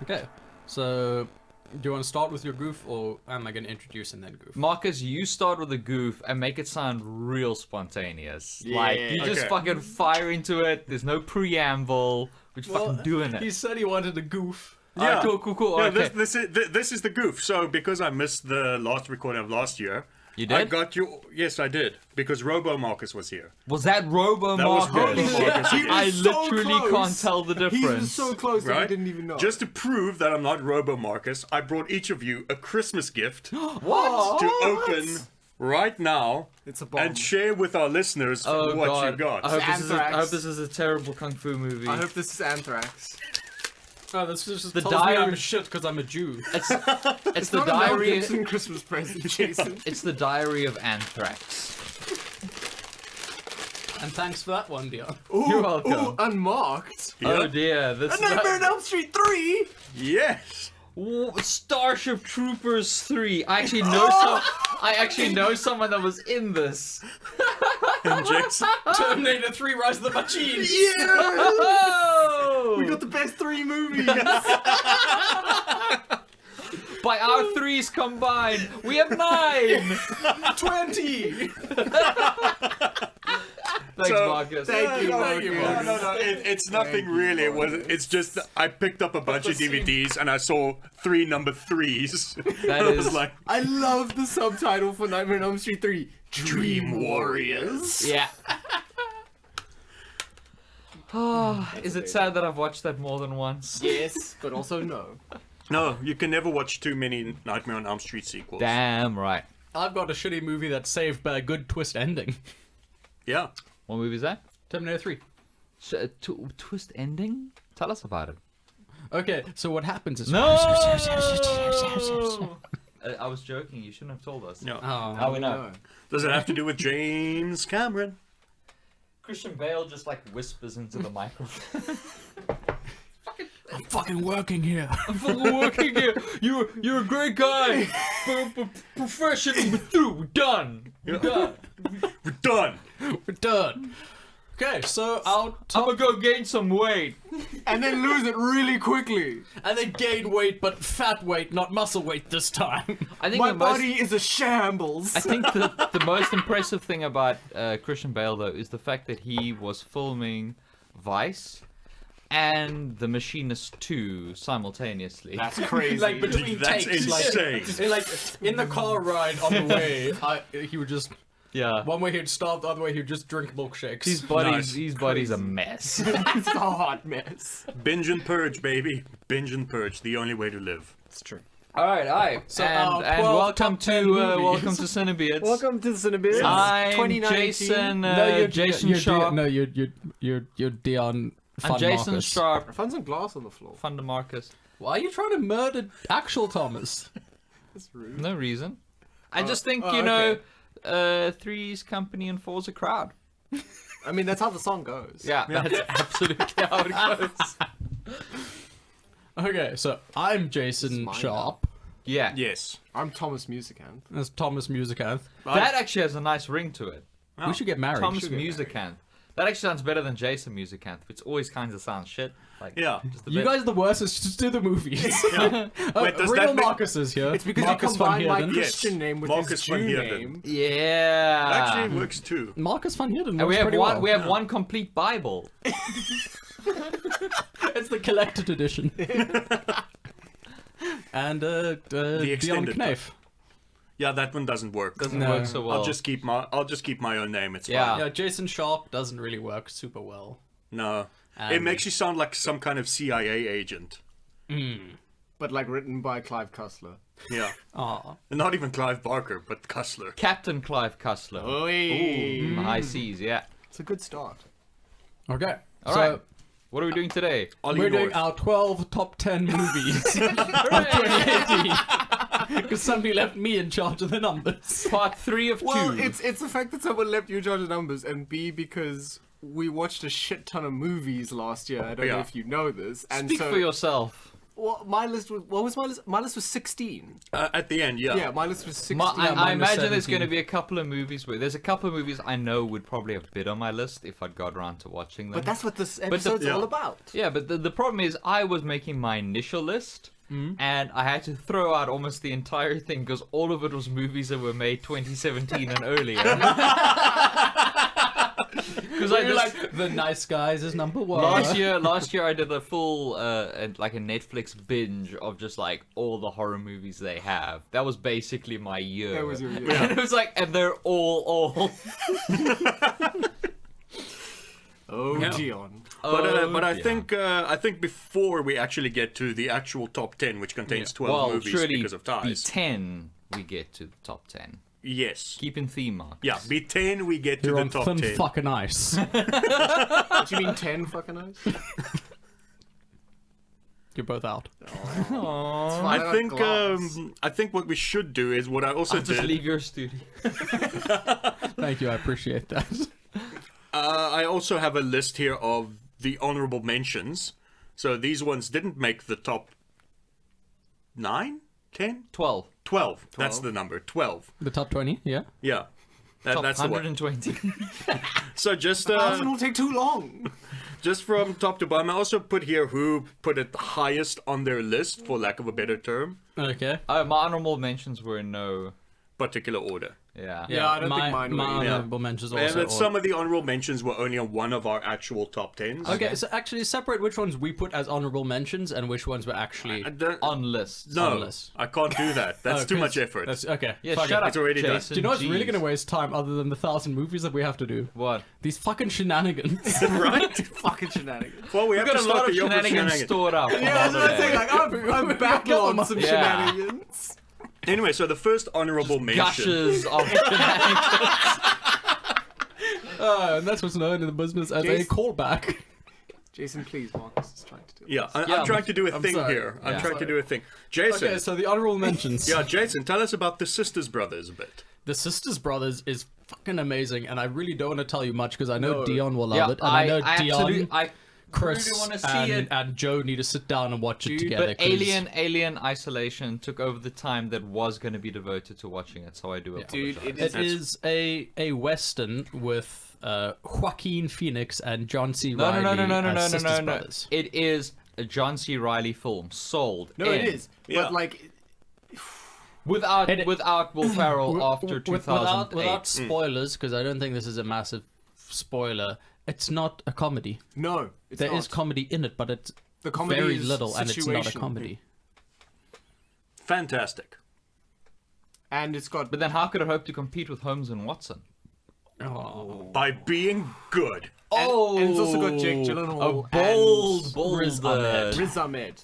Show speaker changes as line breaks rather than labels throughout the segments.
Okay, so do you want to start with your goof, or am I going to introduce and then goof?
Marcus, you start with a goof and make it sound real spontaneous. Like, you just fucking fire into it. There's no preamble. We're just fucking doing it.
He said he wanted a goof.
Yeah,
cool.
Yeah,
Okay.
this is the goof. So because I missed the last recording of last year,
You did?
I got you. Yes, I did, because Robo Marcus was here.
Was that Robo
That was
Marcus?
Robo Marcus.
He was
I
so
literally
close.
can't tell the difference.
He was so close that I
Right?
didn't even know.
Just to prove that I'm not Robo Marcus, I brought each of you a Christmas gift
What?
to open right now
It's a bomb.
and share with our listeners
Oh
what
god.
you got.
I
Anthrax.
hope this is a terrible kung fu movie.
I hope this is Anthrax.
Oh, this just
The
tells me
diary-
I'm shit because I'm a Jew.
It's the
Not a Mel
diary.
Gibson Christmas present, Jason.
It's the diary of Anthrax.
And thanks for that one, Dion.
Ooh,
You're welcome.
Ooh, unmarked.
Oh
Yeah.
dear, this
A Nightmare on Elm Street 3!
Yes.
Starship Troopers 3. I actually know someone that was in this.
And Jason.
Terminator 3: Rise of the Machines.
Oh!
We got the best 3 movies!
By our threes combined, we have 9.
20.
Thanks,
So-
Marcus.
Thank you, Marcus.
No. It's nothing really. It's just that I picked up a bunch of DVDs and I saw 3 number 3s.
That
I was
is-
like,
I love the subtitle for Nightmare on Elm Street 3. Dream Warriors.
Yeah. Oh, is it sad that I've watched that more than once?
Yes, but also no.
no, you can never watch too many Nightmare on Elm Street sequels.
Damn right.
I've got a shitty movie that's saved by a good twist ending.
Yeah.
What movie is that?
Terminator 3.
Twist ending? Tell us about it.
Okay, so what happens is...
No! I was joking. You shouldn't have told us.
No.
Oh.
How we know?
Does it have to do with James Cameron?
Christian Bale just like whispers into the microphone.
I'm fucking working here.
I'm fucking working here. You're a great guy. Professional. We're through. We're done. We're done.
We're done.
We're done. Okay, so our
I'm
top...
gonna go gain some weight.
And then lose it really quickly.
And they gain weight, but fat weight, not muscle weight this time.
I think
My
the most,
body is a shambles.
I think the most impressive thing about Christian Bale though is the fact that he was filming Vice and The Machinist 2 simultaneously.
That's crazy.
Like between
That's
takes,
insane.
like in the car ride on the way, he would just
Yeah.
one way he'd stop, the other way he'd just drink milkshakes.
His body's a mess.
It's a hot mess.
Binge and purge, baby. Binge and purge. The only way to live.
It's true.
All right.
So
and
our 12
welcome
top 10
to
movies.
Cinebeards.
Welcome to the Cinebeards.
I'm
2019.
Jason.
you're
Jason Sharp.
You're Dion.
I'm Jason
Marcus.
Sharp.
I found some glass on the floor.
Fun to Marcus.
Why are you trying to murder actual Thomas?
That's rude.
No reason. I just think
okay.
three's company and four's a crowd.
I mean, that's how the song goes.
Yeah, that's absolutely how it goes.
Okay, so I'm Jason
mine
Sharp.
Yeah.
Yes.
I'm Thomas Musicanth.
That's Thomas Musicanth.
That actually has a nice ring to it.
Oh.
We should get married.
Thomas
Should get
Musicanth. That actually sounds better than Jason Musicanth, which always kind of sounds shit. Like,
Yeah.
just a
You
bit.
guys are the worst. Let's just do the movies.
Wait, does
Real
that make-
Marcus is here.
It's because
Marcus
you
van
combine my
Heerden.
Christian name with
Marcus
his
van
Jew
Heerden.
name.
Yeah.
Actually, it works too.
Marcus van Heerden.
And
works
we have
pretty
one.
well.
We have one complete Bible.
It's the collected edition. And Dion
extended
Kneif.
Yeah, that one doesn't work.
Doesn't
No.
work so well.
I'll just keep my own name. It's
Yeah.
fine.
Yeah, Jason Sharp doesn't really work super well.
No. It makes you sound like some kind of CIA agent.
But like written by Clive Cussler.
Yeah.
Aw.
And not even Clive Barker, but Cussler.
Captain Clive Cussler.
Oh,
High seas, yeah.
It's a good start.
Okay.
All
so
right. What are we doing today?
Ollie
we're doing
North.
our 12 top 10 movies of 2018. Because somebody left me in charge of the numbers.
Part 3 of 2.
Well, it's the fact that someone left you in charge of numbers, and B, because we watched a shit ton of movies last year. I don't know
Yeah.
if you know this. And
Speak
so,
for yourself.
Well, my list was. What was my list? My list was 16.
At the end, yeah.
Yeah, my list was 16.
I
mine was
imagine there's
17.
going to be a couple of movies there's a couple of movies I know would probably have been on my list if I'd got around to watching them.
But that's what this
the-
episode's
yeah.
all about.
Yeah, but the problem is I was making my initial list and I had to throw out almost the entire thing because all of it was movies that were made 2017 and earlier. Because I
You're
just,
like, The Nice Guys is number one.
last year I did a full like a Netflix binge of just like all the horror movies they have. That was basically my year.
That was your year.
And it was like, and they're all.
Oh,
Yeah.
Dion.
But I
yeah.
think before we actually get to the actual top 10, which contains 12
Well,
movies
surely
because of ties.
B10 we get to the top 10.
Yes.
Keep in theme, Mark.
Yeah, B10 we get to
You're
the
on
top
thin
10.
fucking ice.
What do you mean 10 fucking eyes?
You're both out.
I think what we should do is what I also
I'll just
did.
leave your studio.
Thank you, I appreciate that.
I also have a list here of the honorable mentions. So these ones didn't make the top 9, 10,
12.
12. That's the number. 12.
The top 20, yeah?
Yeah.
Top
That's the one.
120.
So just
Thousand will take too long.
just from top to bottom, I also put here who put it highest on their list, for lack of a better term,
Okay.
My honorable mentions were in no.
particular order.
Yeah.
Yeah, I don't think mine were
my
either.
honorable mentions
And
also.
then some of the honorable mentions were only on one of our actual top 10s.
Okay, so actually separate which ones we put as honorable mentions and which ones were actually
I don't-
On lists.
no,
list.
I can't do that. That's
Oh,
too
'cause
much effort.
That's okay.
Yeah,
fuck
shut
it.
up,
It's already done.
Jason.
Do you know what's really
Jeez.
going to waste time other than the 1,000 movies that we have to do?
What?
These fucking shenanigans.
Right?
Fucking shenanigans.
Well, we have
We've got
to
a lot
start
of
the Yoker
shenanigans
shenanigans.
stored up.
Yeah, I was gonna say, like, I'm back on some
Yeah.
shenanigans.
Anyway, so the first honorable mention.
Gushes of shenanigans.
And that's what's known in the business as a
Jason-
callback.
Jason, please, Marcus is trying to do it.
Yeah,
Yeah,
I'm trying to do a
I'm
thing
sorry.
here. I'm
Yeah.
trying to do a thing. Jason.
Okay, so the honorable mentions.
Yeah, Jason, tell us about the Sisters Brothers a bit.
The Sisters Brothers is fucking amazing, and I really don't want to tell you much because I know
No.
Dion will love
Yeah,
it, and I know
absolutely-
Dion,
I
Chris,
really want to see it.
and Joe need to sit down and watch it
Dude,
together.
But
'cause-
Alien Isolation took over the time that was going to be devoted to watching it, so I do apologize.
Dude,
It is a western with Joaquin Phoenix and John C.
No,
Reilly
no,
as Sisters
no.
Brothers.
It is a John C. Reilly film. Sold.
No, it
In.
is.
Yeah.
But, like,
Without
It-
without Will Ferrell after 2008.
Without spoilers, because I don't think this is a massive spoiler. It's not a comedy.
no. It's
There
not.
is comedy in it, but it's
The comedy
very
is
little, and it's not a
situation.
comedy.
Fantastic.
And it's got.
But then how could it hope to compete with Holmes and Watson?
By being good.
Oh,
and it's also got Jake
a
Gyllenhaal
bold
Riz
word.
Ahmed.
Riz Ahmed,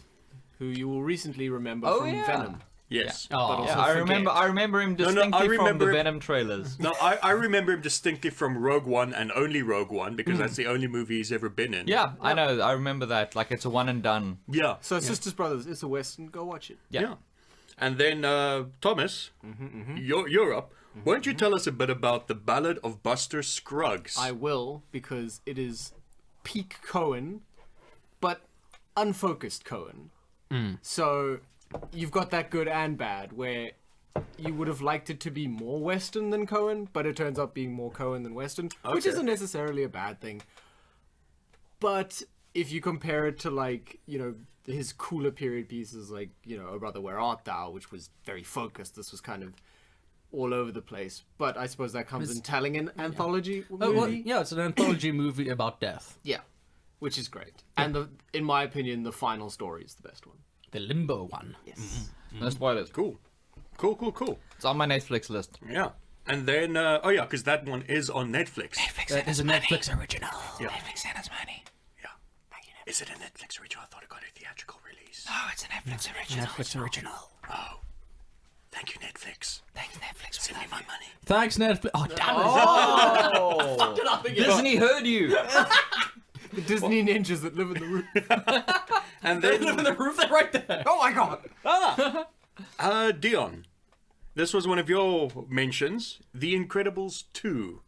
who you will recently remember
Oh,
from
yeah.
Venom.
Yes.
Oh,
also
Yeah, I remember.
forget.
I remember him
no, I
distinctly from
remember
the
him-
Venom trailers.
No, I remember him distinctly from Rogue One and only Rogue One because that's the only movie he's ever been in.
Yeah, I know. I remember that. Like it's a one and done.
Yeah.
So, Sisters Brothers, it's a Western. Go watch it.
Yeah.
And then, Thomas, you're up. Why don't you tell us a bit about The Ballad of Buster Scruggs?
I will, because it is peak Cohen, but unfocused Cohen. So you've got that good and bad, where you would have liked it to be more Western than Cohen, but it turns out being more Cohen than Western, which
Okay.
isn't necessarily a bad thing. But if you compare it to, like, you know, his cooler period pieces, like, you know, Oh Brother, Where Art Thou, which was very focused, this was kind of all over the place. But I suppose that comes in telling an anthology movie.
Oh, well, yeah, it's an anthology movie about death.
Yeah, which is great. And in my opinion, the final story is the best one.
The Limbo one.
Yes.
No spoilers.
Cool.
It's on my Netflix list.
Yeah. And then, because that one is on Netflix.
That is a Netflix original.
Yeah.
Netflix sent us money.
Yeah. Is it a Netflix original? I thought it got a theatrical release.
Oh, it's a Netflix original.
Netflix original.
Oh. Thank you, Netflix.
Thanks, Netflix.
Send me my money.
Thanks, Netflix. Oh, damn it.
Oh, Disney heard you.
The Disney ninjas that live in the roof.
And
They
then,
live in the roof, they're right there.
Oh my god!
Dion. This was one of your mentions. The Incredibles 2.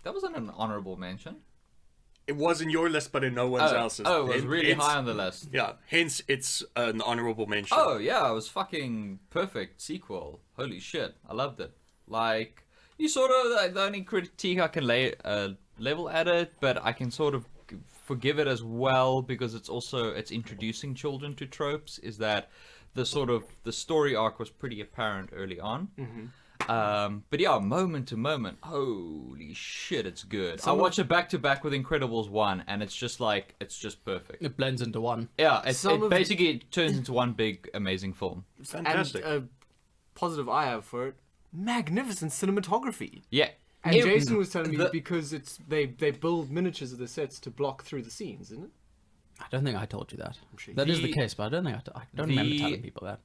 That wasn't an honorable mention.
it was in your list, but in no one's else's.
Oh, it was really
Hence-
high on the list.
Yeah, hence it's an honorable mention.
Oh yeah, it was fucking perfect sequel. Holy shit, I loved it. Like, you sort of the only critique I can level at it, but I can sort of forgive it as well because it's introducing children to tropes. Is that the story arc was pretty apparent early on. But yeah, moment to moment, holy shit, it's good. I watched it back to back with Incredibles 1, and it's just perfect.
It blends into one.
Yeah, it basically
the...
turns into one big amazing film.
Fantastic.
And a positive I have for it, magnificent cinematography.
Yeah.
And Jason was telling me because they build miniatures of the sets to block through the scenes, isn't it?
I don't think I told you that.
sure
That is the case, but I don't think I don't remember telling people that.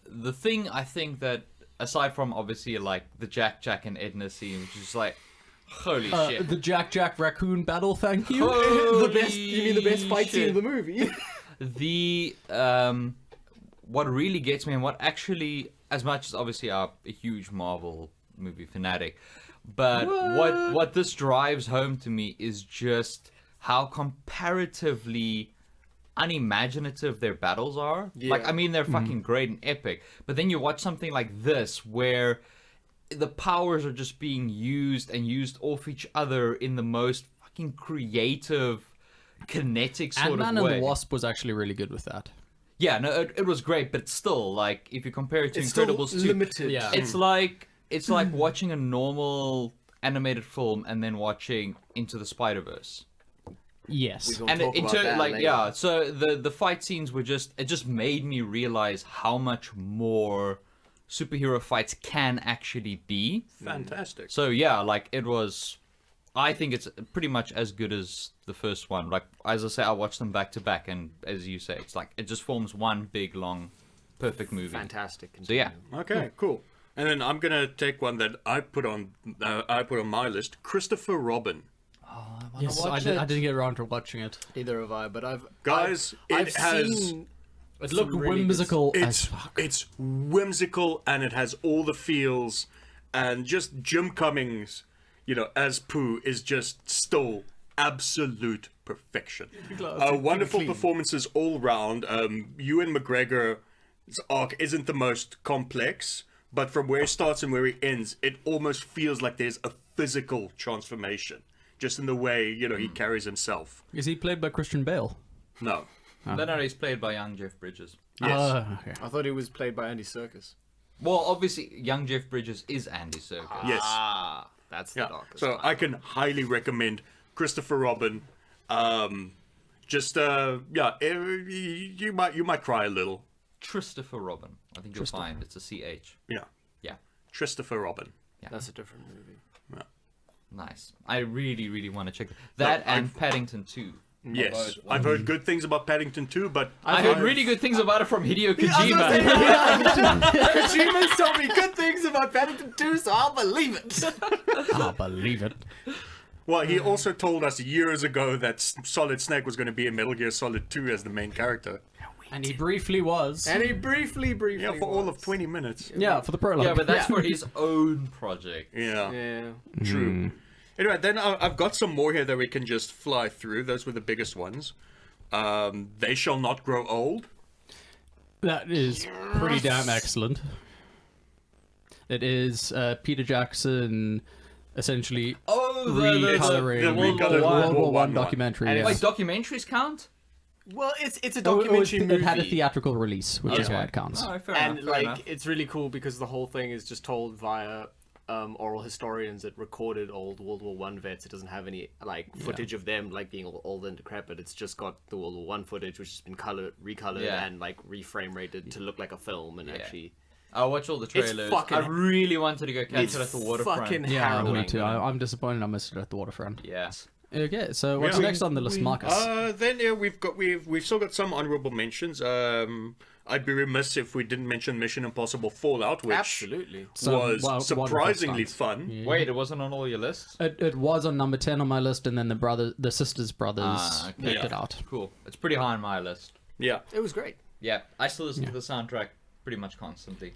The thing I think that, aside from obviously like the Jack and Edna scene, which is like, holy shit.
The Jack Raccoon battle, thank you.
The best. You mean the best fight scene in the movie?
What really gets me, and what actually, as much as obviously I'm a huge Marvel movie fanatic, but what this drives home to me is just how comparatively unimaginative their battles are.
Yeah.
Like, I mean, they're fucking great and epic, but then you watch something like this where the powers are just being used off each other in the most fucking creative, kinetic sort of way.
Ant-Man and the Wasp was actually really good with that.
Yeah, no, it was great, but still, like, if you compare it to
It's
Incredibles
still
2,
limited.
Yeah.
it's like watching a normal animated film and then watching Into the Spider-Verse.
Yes.
We'll
And
talk about that later.
yeah, so the fight scenes were it just made me realize how much more superhero fights can actually be.
Fantastic.
So yeah, like I think it's pretty much as good as the first one. Like, as I say, I watched them back to back, and as you say, it's like it just forms one big long perfect movie.
Fantastic.
So yeah.
Okay, cool. And then I'm gonna take one that I put on my list. Christopher Robin.
Yes, I didn't get around to watching it.
Neither have I, but
Guys,
I've
it has.
seen
It looked
some really
whimsical as
It's
fuck.
it's whimsical and it has all the feels, and just Jim Cummings, as Pooh is just still absolute perfection. Wonderful
clean.
performances all round. Ewan McGregor's arc isn't the most complex, but from where he starts and where he ends, it almost feels like there's a physical transformation, just in the way he carries himself.
Is he played by Christian Bale?
No.
No, he's played by young Jeff Bridges.
Yes.
Okay.
I thought he was played by Andy Serkis.
Well, obviously, young Jeff Bridges is Andy Serkis.
Yes.
That's the
Yeah.
darkest.
So I can highly recommend Christopher Robin. You might cry a little.
Christopher Robin. I think you'll find it's a CH.
Yeah.
Yeah.
Christopher Robin.
That's a different movie.
Nice. I really, really want to check that and Paddington 2.
Yes. I've heard good things about Paddington 2, but
I heard really good things about it from Hideo Kojima.
Kojima's told me good things about Paddington 2, so I'll believe it.
I'll believe it.
Well, he also told us years ago that Solid Snake was going to be in Metal Gear Solid 2 as the main character.
And he briefly was.
And he briefly
Yeah, for all of 20 minutes.
Yeah, for the prologue.
Yeah, but that's for his own project.
Yeah.
Yeah.
True. Anyway, then I've got some more here that we can just fly through. Those were the biggest ones. They Shall Not Grow Old.
That is pretty damn excellent. It is Peter Jackson essentially recoloring
the recolored
World War
One
One documentary.
And
yeah.
wait, documentaries count?
Well, it's a
Oh,
documentary movie.
it had a theatrical release, which is
Okay.
why it counts.
Oh, fair
And
enough, fair enough.
it's really cool because the whole thing is just told via oral historians that recorded old World War One vets. It doesn't have any footage of them being all old and decrepit. It's just got the World War One footage, which has been recolored
Yeah.
and reframe rated to look like a film. And actually,
I'll watch all the trailers.
fucking-
I really wanted to go catch it at the waterfront.
fucking
Yeah,
harrowing.
me too. I'm disappointed I missed it at the waterfront.
Yeah.
Okay, so what's
Yeah.
next on the list, Marcus?
Then we've still got some honorable mentions. I'd be remiss if we didn't mention Mission Impossible Fallout, which
Absolutely.
was
wonderful
surprisingly
stunt.
fun.
Yeah.
Wait, it wasn't on all your lists?
It was on number 10 on my list, and then the sisters brothers
Okay.
picked
Yeah.
it out.
Cool. It's pretty high on my list.
Yeah.
It was great.
Yeah, I still listen to the soundtrack pretty much constantly.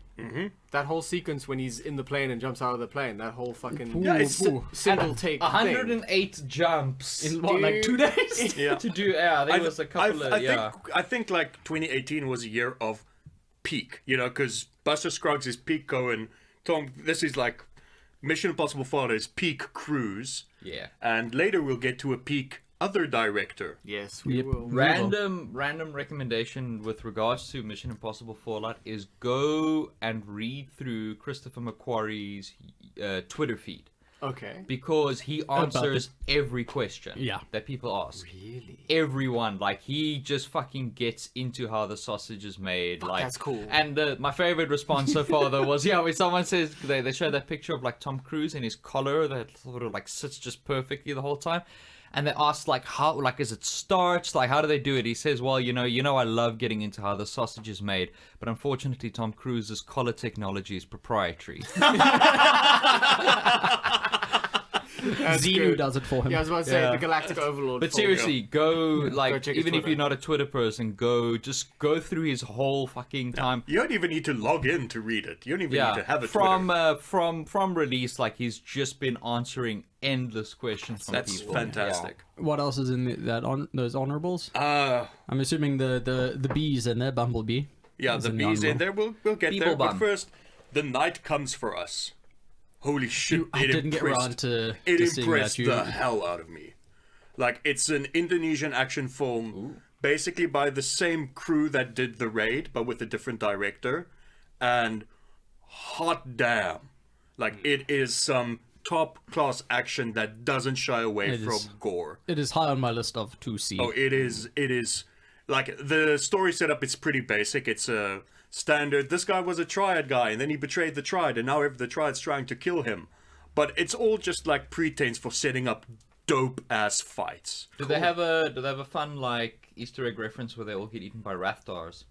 That whole sequence when he's in the plane and jumps out of the plane, that whole fucking
Yeah, it's
single take
108 jumps
In what, like 2 days?
yeah.
to do. Yeah, there was a couple of
I think like 2018 was a year of peak, you know, because Buster Scruggs is peak Cohen. This is like Mission Impossible Fallout is peak Cruise.
Yeah.
And later we'll get to a peak other director.
Yes, we
Yep.
will.
Random recommendation with regards to Mission Impossible Fallout is go and read through Christopher McQuarrie's Twitter feed.
Okay.
Because he answers every question
Yeah.
that people ask.
Really?
Everyone, like, he just fucking gets into how the sausage is made. Like,
that's cool.
And my favorite response so far, though, was, when someone says, they show that picture of, like, Tom Cruise in his collar that sort of, like, sits just perfectly the whole time. And they ask, like, how, like, is it starched? Like, how do they do it? He says, well, you know, I love getting into how the sausage is made, but unfortunately, Tom Cruise's collar technology is proprietary.
That's
Xenu
good.
does it for him.
Yeah, I was about to say
Yeah.
the Galactic Overlord.
But
for-
seriously, go, like,
Go check his
even if
Twitter.
you're not a Twitter person, just go through his whole fucking time.
You don't even need to log in to read it. You don't even need to have a
from
Twitter.
from release, like, he's just been answering endless questions from
That's
people.
fantastic.
What else is in those honorables? I'm assuming the bees in there, Bumblebee.
Yeah,
is
the
in
bees in
honourable.
there. We'll get
People
there. But
bum.
first, the night comes for us. Holy shit!
I
it
didn't get
impressed-
around to
It
seeing
impressed
that.
the hell out of me. Like, it's an Indonesian action film, basically by the same crew that did The Raid, but with a different director. And hot damn, like, it is some top class action that doesn't shy away
It
from
is.
gore.
It is high on my list of to see.
Oh, it is like the story setup. It's pretty basic. It's a standard. This guy was a triad guy, and then he betrayed the triad, and now the triad's trying to kill him. But it's all just like pretense for setting up dope ass fights.
Do they have a fun, like, Easter egg reference where they all get eaten by Rathdars?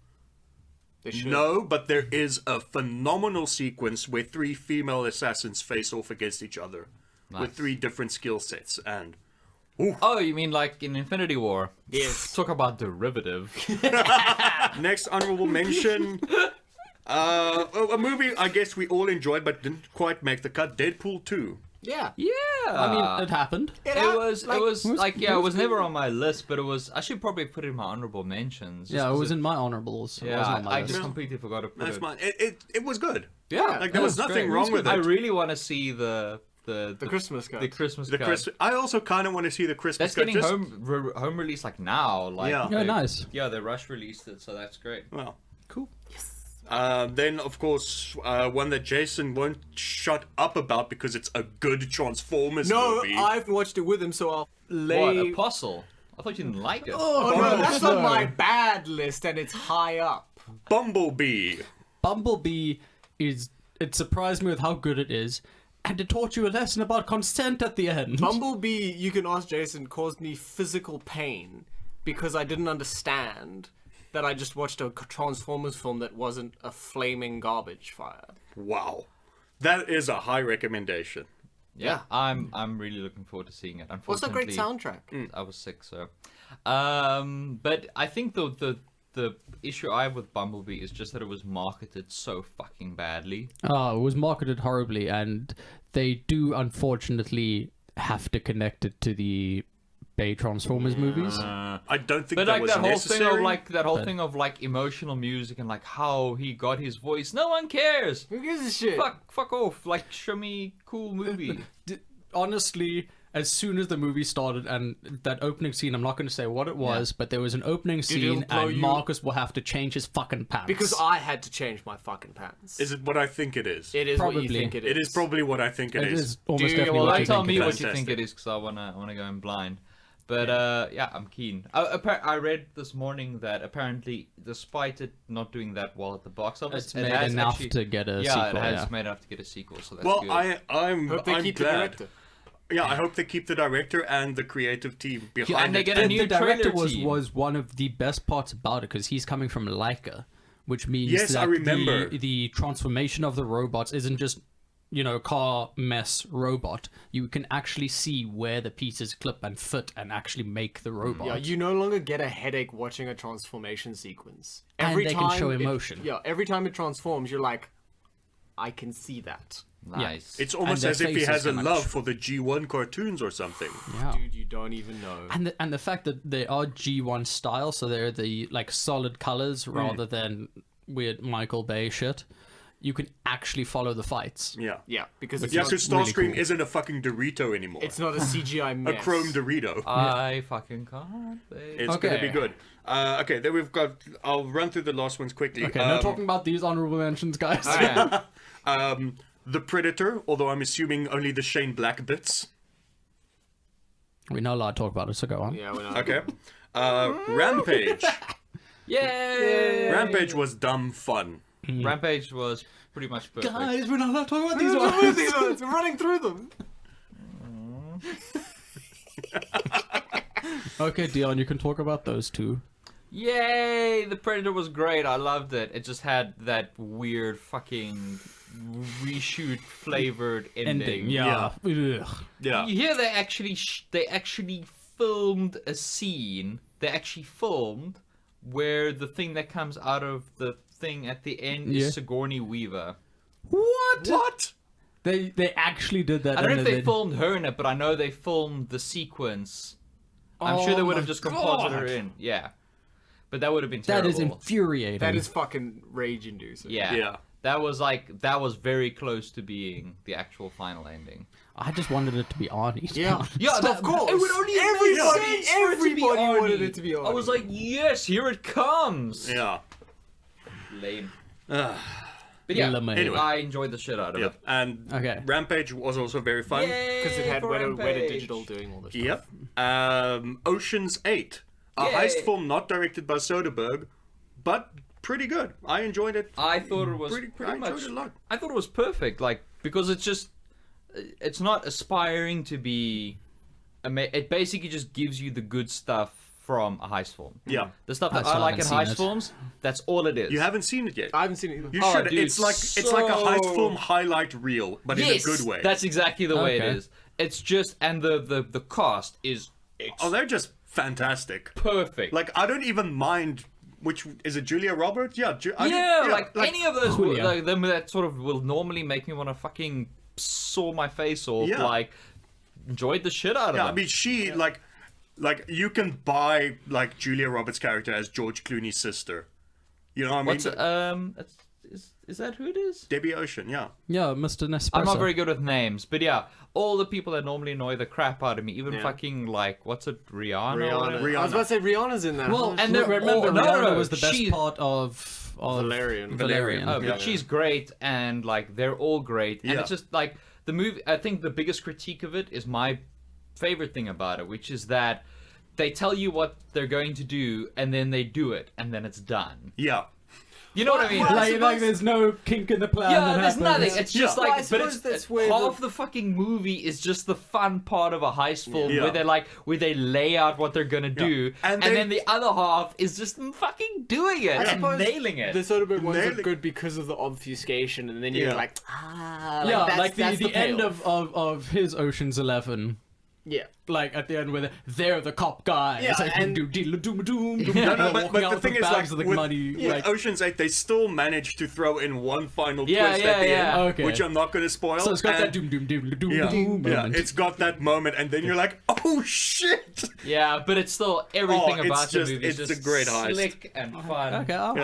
They should.
No, but there is a phenomenal sequence where 3 female assassins face off against each other with
Nice.
3 different skill sets, and
Oh, you mean like in Infinity War?
Yes.
Talk about derivative.
next honorable mention. A movie I guess we all enjoyed but didn't quite make the cut. Deadpool 2.
Yeah.
Yeah.
I mean, it happened.
It was never on my list, but I should probably put it in my honorable mentions. just
Yeah, it
'cause
was in my honorables. It
Yeah,
wasn't on my
I
list.
just completely forgot to put
That's
it.
mine. It was good.
Yeah,
Like, there was
that's
nothing
great.
wrong with
I
it.
really want to see the
Christmas cut.
The Christmas
The
cut.
Chris, I also kind of want to see the Christmas
That's
cut.
getting
just-
home release like now. Like
Yeah.
Yeah,
they-
nice.
Yeah, they rush released it, so that's great.
Well,
Cool.
then of course one that Jason won't shut up about because it's a good Transformers
No,
movie.
I've watched it with him, so I'll lay.
What, Apostle? I thought you didn't like it.
Oh no, that's on my bad list, and it's high up.
Bumblebee.
Bumblebee it surprised me with how good it is, and it taught you a lesson about consent at the end.
Bumblebee, you can ask Jason, caused me physical pain because I didn't understand that I just watched a Transformers film that wasn't a flaming garbage fire.
Wow, that is a high recommendation.
Yeah, I'm really looking forward to seeing it.
What's that great
Unfortunately,
soundtrack?
I was sick, so. But I think the issue I have with Bumblebee is just that it was marketed so fucking badly.
It was marketed horribly, and they do unfortunately have to connect it to the Bay Transformers movies.
I don't think
But
that
like
was
that whole
necessary.
thing of like emotional music and like how he got his voice. No one cares.
Who gives a shit?
Fuck off. Like, show me cool movie.
Honestly, as soon as the movie started and that opening scene, I'm not going to say what it was, but there was an opening
it'll
scene
blow
and
you-
Marcus will have to change his fucking pants.
Because I had to change my fucking pants.
Is it what I think it is?
It is what
Probably.
you think it is.
It is probably what I think
it
is.
is almost
Do you-
definitely
Well,
what
like,
you
tell
think
me
it
what
is.
you think
Fantastic.
it is, because I wanna go in blind. But yeah, I'm keen. I read this morning that apparently, despite it not doing that well at the box office,
It's
it
made
has
enough
actually,
to get a
yeah,
sequel.
it has
Yeah.
made enough to get a sequel. So that's
Well,
good.
I'm
Hope they keep the
glad.
director.
Yeah, I hope they keep the director and the creative team behind
and they
it.
get a new
The director
trailer team.
was one of the best parts about it because he's coming from Leica, which means
Yes,
that
I remember.
the transformation of the robots isn't just car mess robot, you can actually see where the pieces clip and fit and actually make the robot.
Yeah, you no longer get a headache watching a transformation sequence.
And they can show
it-
emotion.
every time it transforms, you're like, I can see that.
Nice.
It's almost
their
as if he
faces
has a
can
love
match.
for the G1 cartoons or something.
Yeah.
Dude, you don't even know.
And the fact that they are G1 style, so they're the like solid colors rather than weird Michael Bay shit. You can actually follow the fights.
Yeah.
Yeah, because it's
Yeah,
not,
because
really
Starscream
cool.
isn't a fucking Dorito anymore.
it's not a CGI
a
mess.
chrome Dorito.
I fucking can't. Wait.
It's gonna be
Okay.
good. Okay, then we've got. I'll run through the last ones quickly.
Okay, no talking about these honorable mentions, guys.
Okay.
The Predator, although I'm assuming only the Shane Black bits.
We're not allowed to talk about it, so go on.
Yeah, we're not.
Okay. Rampage.
Yay!
Rampage was dumb fun.
Rampage was pretty much perfect.
we're not allowed to talk about
These ones, we're running through them.
Okay, Dion, you can talk about those two.
Yay! The Predator was great. I loved it. It just had that weird fucking reshoot flavored ending.
Yeah. Ugh.
Yeah.
You hear they actually filmed a scene. They actually filmed where the thing that comes out of the thing at the end is Sigourney Weaver.
What?
They actually did that.
I don't know
and
if they
then-
filmed her in it, but I know they filmed the sequence. I'm sure they
Oh
would have
my
just composited her
God.
in. Yeah. But that would have been
That
terrible.
is infuriating.
That is fucking rage-inducing.
Yeah.
Yeah.
That was very close to being the actual final ending.
I just wanted it to be Arnie.
Yeah,
Yeah,
of course.
It would only
everybody wanted it to be
I was
Arnie.
like, yes, here it comes.
Yeah.
Lame.
Uh,
But yeah,
Lame.
Anyway.
I enjoyed the shit out of
Yep.
it.
And
Okay.
Rampage was also very fun.
Because it had
for
Weta
Rampage.
Digital doing all this stuff.
Yep. Ocean's 8. A
Yay.
heist film not directed by Soderbergh, but pretty good. I enjoyed it.
I thought it was
I
pretty
enjoyed
much.
it a lot.
I thought it was perfect, like because it's not aspiring to be. It basically just gives you the good stuff from a heist film.
Yeah.
The stuff
I
that
still
I like in
haven't seen
heist
it.
films, that's all it is.
You haven't seen it yet.
I haven't seen it either.
You
Oh,
should.
dude,
It's like a heist film highlight reel, but
yes,
in a good way.
That's exactly the way it
Okay.
is. It's just and the cast is
Oh, they're just fantastic.
perfect.
Like I don't even mind. Which is it? Julia Roberts? Yeah.
like any of those,
Julia.
like, them that sort of will normally make me want to fucking saw my face off.
Yeah.
Like, enjoyed the shit out of
Yeah,
it.
I mean, she like you can buy like Julia Roberts' character as George Clooney's sister. You know what I mean?
What's is that who it is?
Debbie Ocean, yeah.
Yeah, Mr. Nespresso.
I'm not very good with names, but yeah, all the people that normally annoy the crap out of me, even
Yeah.
fucking like what's it, Rihanna? or
Rihanna.
whatever?
I was about to say Rihanna's in that.
Well,
And they're
remember,
all- no,
Rihanna
no,
was the best
she-
part of
Valerian.
Valerian.
Oh, but
Yeah.
she's great, and like they're all great, and
Yeah.
it's just like the movie. I think the biggest critique of it is my favorite thing about it, which is that they tell you what they're going to do, and then they do it, and then it's done.
Yeah.
You know what I mean?
Well,
Like there's no kink in the plan.
Yeah,
that
there's
happens.
nothing. It's just
Yeah. Well, I
like, but
suppose
it's
that's where
half the fucking movie is just the fun part of a heist film
Yeah.
where they lay out what they're gonna do,
And
and
they-
then the other half is just them fucking doing it
I
and
suppose
nailing it.
The Soderbergh ones are
Nailing-
good because of the obfuscation, and then you're
Yeah.
like,
Yeah,
that's,
like
that's
the end
payoff.
of his Ocean's 11.
Yeah.
Like at the end where they're the cop guys.
Yeah,
like,
and-
doom, doom, doom, doom,
No,
doom,
but
walking out
the
with
thing is,
bags
like,
of the money.
with
Like,
Ocean's 8, they still managed to throw in one final
Yeah,
twist
yeah,
at the
yeah.
end,
Okay.
which I'm not going to spoil.
so it's got that
and-
doom, doom, doom, doom,
yeah,
doom
yeah,
moment.
it's got that moment, and then you're like, oh shit!
Yeah, but it's still everything
Oh, it's
about the
just-
movie is
it's
just
a great heist.
slick and fun.
Okay, I'll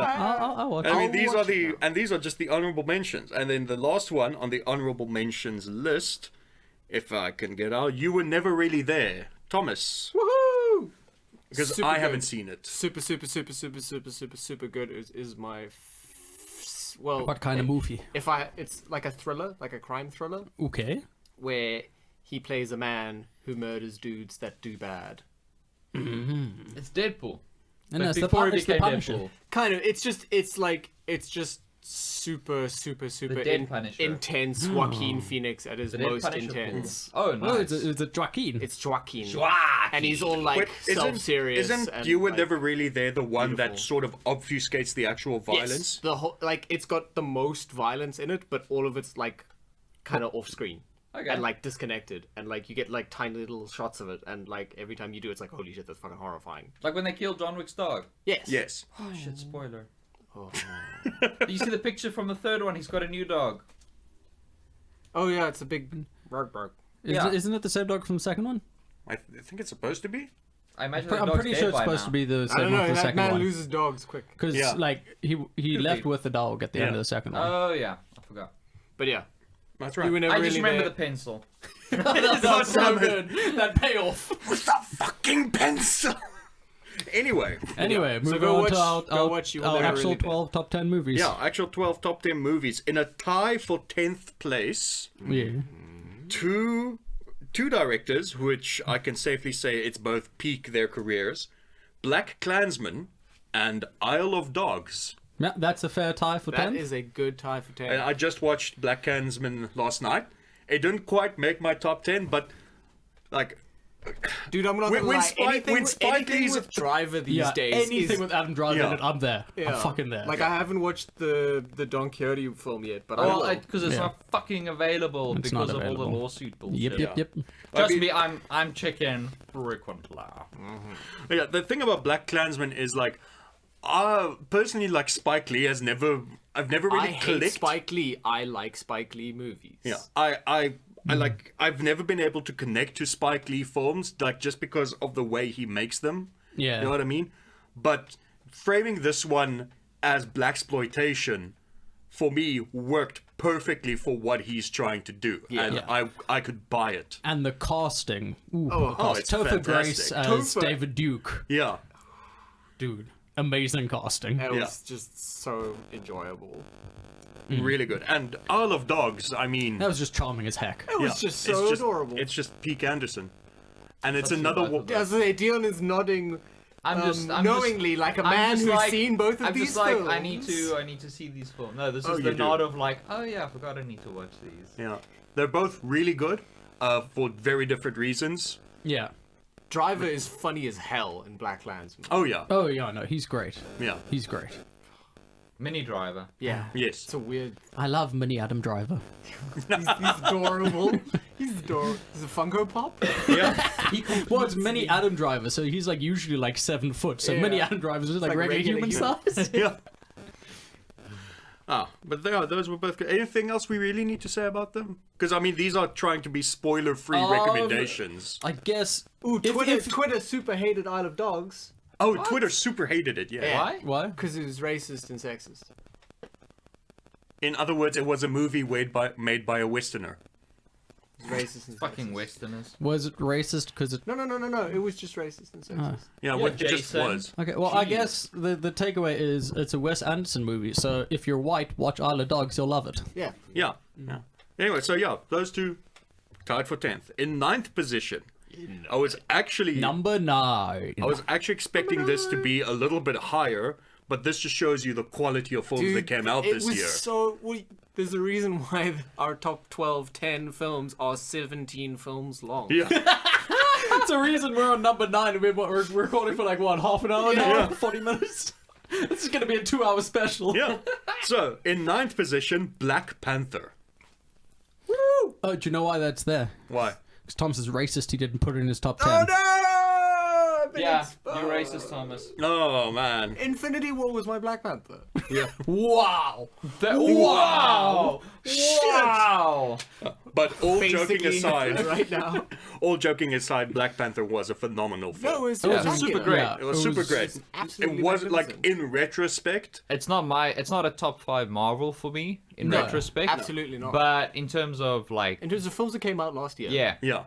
watch
I
it.
mean, these
watch
are
it now.
these are just the honorable mentions, and then the last one on the honorable mentions list, if I can get out, you were never really there, Thomas,
Woohoo!
because
Super
I
good.
haven't seen it.
Super good is my well.
What kind of movie?
If it's like a thriller, like a crime thriller,
Okay.
where he plays a man who murders dudes that do bad.
It's Deadpool.
And
But
that's the,
before he
it's the
became
Punisher.
Deadpool.
Kind of. It's just super
Dead Punisher.
intense. Joaquin Phoenix at his
The Dead
most
Punisher
intense.
pool. Oh, nice.
Oh, it's a Joaquin.
It's Joaquin.
Joaquin.
And he's all like
Wait,
self-serious.
Isn't
and,
you were
like,
never really there the one that
beautiful.
sort of obfuscates the actual
yes,
violence?
the whole it's got the most violence in it, but all of it's like kind of off screen.
Okay.
And like disconnected, and like you get like tiny little shots of it, and like every time you do, it's like holy shit, that's fucking horrifying.
Like when they killed John Wick's dog.
Yes.
Yes.
Oh shit! Spoiler.
Oh,
Do you see the picture from the third one? He's got a new dog.
oh yeah, it's a big bark bark.
Yeah.
Isn't it the same dog from the second one?
I think it's supposed to be.
I imagine the
I'm
dog's
pretty
dead
sure it's
by
supposed
now.
to be the
I
same
don't
one
know.
for the
That
second
man
one.
loses dogs quick.
Because
Yeah.
like he left with the dog at the end
Yeah.
of the second one.
Oh yeah, I forgot.
But yeah,
That's
you
right.
were never
I
really
just remember
there.
the pencil.
That's so good. That payoff.
With the fucking pencil. Anyway.
Anyway,
So
moving
go
on
watch-
to
go
our,
watch You Will
our
Never
actual
Really Be.
12 top 10 movies.
Yeah, actual 12 top 10 movies. In a tie for 10th place,
Yeah.
two directors, which I can safely say it's both peak their careers, Black Klansman and Isle of Dogs.
Yeah, that's a fair tie for
That
10.
is a good tie for 10.
And I just watched Black Klansman last night. It didn't quite make my top 10, but like
Dude, I'm not
when-
gonna
when
lie.
Spike-
anything
when
with,
Spike
anything
Lee's-
with Driver these
yeah,
days
anything
is...
with Adam Driver
Yeah.
in it, I'm there.
Yeah.
I'm fucking there.
Like, I haven't watched the Don Quixote film yet, but I
Well,
will.
because it's
Yeah.
not fucking available
It's
because
not
of all
available.
the lawsuit bullshit.
yep, yep, yep.
Trust
mean-
me, I'm checking frequently.
yeah, the thing about Black Klansman is like personally like Spike Lee I've never really
I hate
clicked.
Spike Lee. I like Spike Lee movies.
Yeah, I like I've never been able to connect to Spike Lee films like just because of the way he makes them.
Yeah.
You know what I mean? But framing this one as blaxploitation for me worked perfectly for what he's trying to do. And
Yeah.
I could buy it.
And the casting. Ooh,
Oh,
the cast.
it's
Topher Grace
fantastic.
as
Topher.
David Duke.
Yeah.
Dude, amazing casting.
It
Yeah.
was just so enjoyable.
Really good. And Isle of Dogs, I mean
That was just charming as heck.
It was
yeah,
just so adorable.
It's just peak Anderson. And it's
That's
another
both of them.
As they Dion is nodding
I'm
knowingly, like a man who's seen both of
I'm
these
just like,
films.
I need to see these films. No, this
Oh,
is the
you do.
nod of like, oh yeah, I forgot I need to watch these.
Yeah. They're both really good for very different reasons.
Yeah.
Driver is funny as hell in Black Klansman.
Oh yeah.
Oh, yeah, no, he's great.
Yeah.
He's great.
Mini Driver.
Yeah.
Yes.
It's a weird...
I love Mini Adam Driver.
He's adorable. He's adorable. He's a Funko Pop?
Yeah.
Well, it's Mini Adam Driver, so he's like usually like 7 foot. So
Yeah.
Mini Adam Driver's just like,
like
regular
regular
human size.
Yeah. But those were both good. Anything else we really need to say about them? Because I mean, these are trying to be spoiler-free recommendations.
I guess.
Ooh,
if-
Twitter,
if-
Twitter super hated Isle of Dogs
Oh, Twitter super hated it. Yeah.
Why?
Why?
because it was racist and sexist.
In other words, it was a movie made by a Westerner.
It was racist and
Fucking
sexist.
Westerners.
Was it racist because it.
No. It was just racist and sexist.
Yeah,
Yeah,
what it just
Jason.
was.
Okay, well, I
Jeez.
guess the takeaway is it's a Wes Anderson movie, so if you're white, watch Isle of Dogs, you'll love it.
Yeah.
Yeah. Yeah. Anyway, so yeah, those two tied for 10th. In 9th position, I was actually
Number 9.
I was actually expecting this to be a little bit higher, but this just shows you the quality of films that came out
it
this
was
year.
so... there's a reason why our top 10 films are 17 films long.
Yeah.
That's the reason we're on number 9 and we're recording for like, what, half an hour now? 40 minutes? This is going to be a 2-hour special.
Yeah. So, in 9th position, Black Panther.
Oh, do you know why that's there?
Why?
Because Thomas is racist, he didn't put it in his top 10.
Oh no! I've been
Yeah,
exposed.
you're racist, Thomas.
Oh, man.
Infinity War was my Black Panther.
Yeah.
Wow!
Wow! Wow!
But all joking
Basically,
aside,
right now.
all joking aside, Black Panther was a phenomenal film.
No, it was
Yeah,
spectacular.
super great.
Yeah.
It was super great.
It's absolutely
It wasn't like
magnificent.
in retrospect.
It's not a top 5 Marvel for me in
No,
retrospect.
Absolutely not.
But in terms of like,
in terms of films that came out last year.
yeah,
Yeah.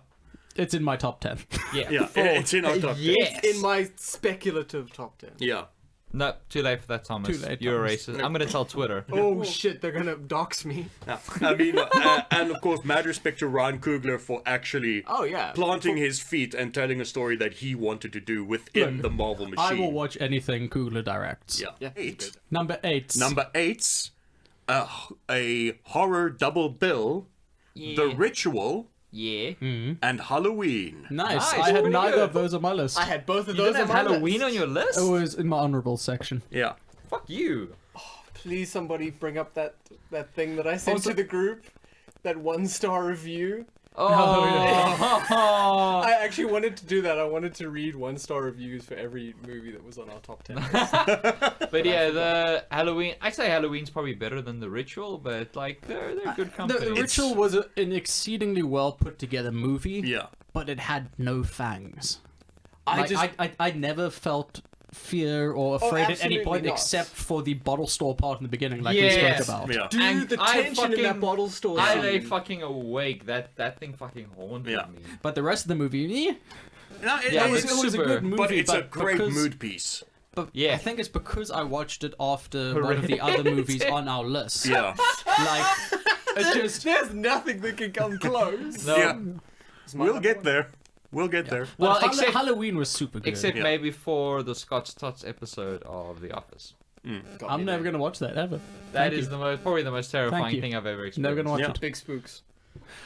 It's in my top 10.
Yeah. It's in our top 10.
yes.
In my speculative top 10.
Yeah.
No, too late for that, Thomas.
Too late,
You're
Thomas.
a racist. I'm gonna tell Twitter.
Oh shit, they're gonna dox me.
Yeah. I mean, and of course, mad respect to Ryan Coogler for actually
Oh yeah.
planting his feet and telling a story that he wanted to do within
Look,
the Marvel machine.
I will watch anything Coogler directs.
Yeah.
Yeah,
Eight.
good.
Number 8.
Number 8, a horror double bill, The Ritual,
Yeah.
and Halloween.
Nice.
Nice,
I had
pretty
neither
good.
of those on my list.
I had both of
You
those
didn't
on
have
my
Halloween
list.
on your list?
It was in my honourable section.
Yeah.
Fuck you.
Please, somebody bring up that thing that I sent
Also-
to the group. that 1-star review.
Oh,
I actually wanted to do that. I wanted to read 1-star reviews for every movie that was on our top 10 list.
but yeah, the Halloween. I'd say Halloween's probably better than The Ritual, but like they're good company.
The Ritual was an exceedingly well put together movie.
Yeah.
But it had no fangs.
I
I never felt fear or afraid at any
absolutely
point
not.
except for the bottle store part in the beginning, like we
Yes.
spoke about.
Yeah.
Dude,
And
the
I
tension in that
fucking-
bottle store
I
scene.
lay fucking awake. That thing fucking haunted
Yeah.
me.
But the rest of the movie,
No,
Yeah,
it was
it's
a
super-
good movie.
but it's a
but
great
because-
mood piece.
But
Yeah.
I think it's because I watched it after one of the other movies on our list.
Yeah.
Like, it just...
There's nothing that can come close.
No.
Yeah. We'll get there. We'll get there.
Well,
Well, except-
Halloween was super good.
Except
Yeah.
maybe for the Scotch Tots episode of The Office.
I'm never going to watch that, ever.
That
Thank
is
you.
the most probably the most terrifying
you.
thing I've ever experienced.
Never going to watch
Yeah.
it.
Big spooks.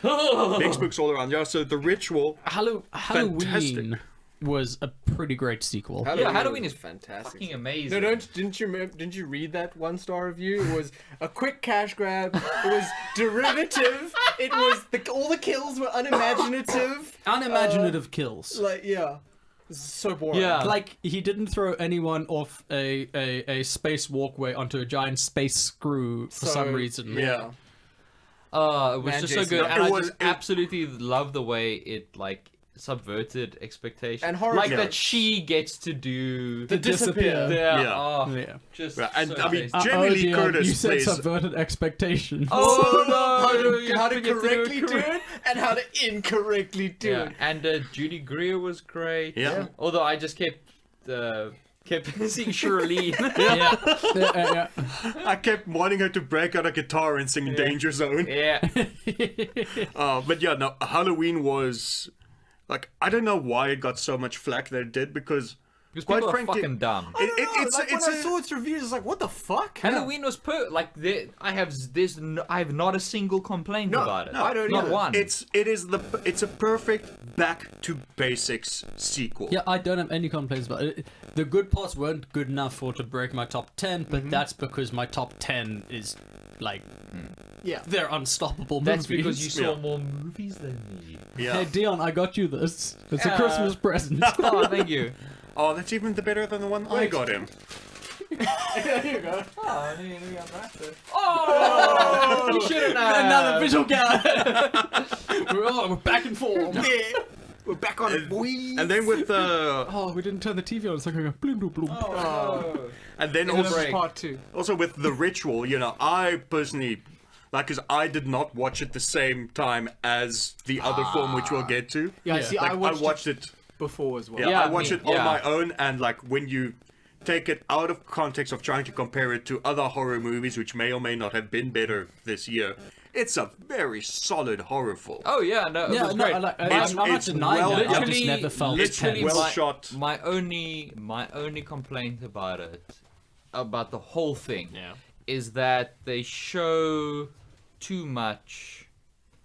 Big spooks all around. Yeah, so The Ritual.
Halloween
Fantastic.
was a pretty great sequel.
Halloween is
fantastic.
fucking amazing.
No, didn't you read that 1-star review? It was a quick cash grab. It was derivative. It was all the kills were unimaginative.
Unimaginative kills.
Like this is so boring.
Yeah.
Like, he didn't throw anyone off a space walkway onto a giant space screw for
So,
some reason.
Yeah.
It was
Man,
just
Jason,
so good,
it
and I
was-
just absolutely love the way it like subverted expectations.
And horror
like
jokes.
that she gets to do
The disappear.
Yeah,
Yeah.
oh,
Yeah.
just
Yeah, and
so
I mean,
tasty.
Jamie Lee
dear,
Curtis
you said
plays.
subverted expectations.
Oh no!
How to
you forget
correctly do
correct-
it and how to incorrectly do
Yeah,
it.
and Judy Greer was great.
Yeah.
Although I just kept seeing Shirley.
Yeah.
I kept wanting her to break out a guitar and sing Danger Zone.
yeah.
But yeah, no, Halloween was like, I don't know why it got so much flack that it did, because
Because
quite
people are
frankly,
fucking dumb.
it's
like,
it's
when I
a,
saw its reviews, it's like, what the fuck?
Halloween was I have not a single complaint about it.
no, I don't
Not
either.
one.
it's a perfect back to basics sequel.
Yeah, I don't have any complaints about it. The good parts weren't good enough for it to break my top 10, but that's because my top 10 is, like,
Yeah.
they're unstoppable
That's
movies.
because you saw
Yeah.
more movies than me.
Yeah.
Hey, Dion, I got you this. It's
Yeah.
a Christmas present.
Oh, thank you.
Oh, that's even better than the one I got him.
There you go.
Oh, oh, you should have.
Another visual guy. we're back in form.
Yeah. We're back on it, boys.
And then with
Oh, we didn't turn the TV on. It's like going bloom, bloom, bloom.
Oh.
and then
And then
also
there's part 2.
also with The Ritual, you know, I personally like, because I did not watch it the same time as the other film, which we'll get to.
Yeah,
Yeah.
see,
Like,
I watched it
it.
before as well.
Yeah,
Yeah,
I watched
me-
it on
yeah.
my own, and like when you take it out of context of trying to compare it to other horror movies, which may or may not have been better this year, it's a very solid horror film.
Oh yeah, no, it
Yeah,
was
no,
great.
I'm
It's-
not
it's
denying
well
that. I
done.
just never felt
literally
tense.
well
my,
shot.
My only complaint about it, about the whole thing,
Yeah.
is that they show too much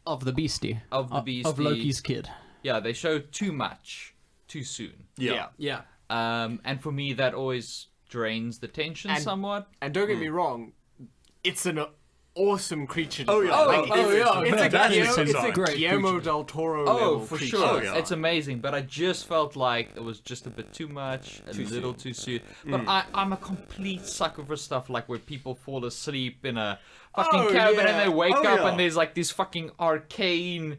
Of the beastie.
of the
Of
beastie.
Loki's kid.
Yeah, they show too much too soon.
Yeah.
Yeah.
And for me, that always drains the tension
And-
somewhat.
And don't get me wrong, it's an awesome creature.
Oh, yeah.
design.
Oh,
Like,
oh,
it's,
yeah.
It's a,
That is
Guillermo, it's a
design.
Great
Guillermo
creature.
del Toro
Oh,
level
for
creature.
sure.
Oh, yeah.
It's amazing, but I just felt like it was just a bit too much, a little too soon. But I'm a complete sucker for stuff like where people fall asleep in a fucking
Oh,
cabin
yeah.
and they wake
Oh,
up
yeah.
and there's like these fucking arcane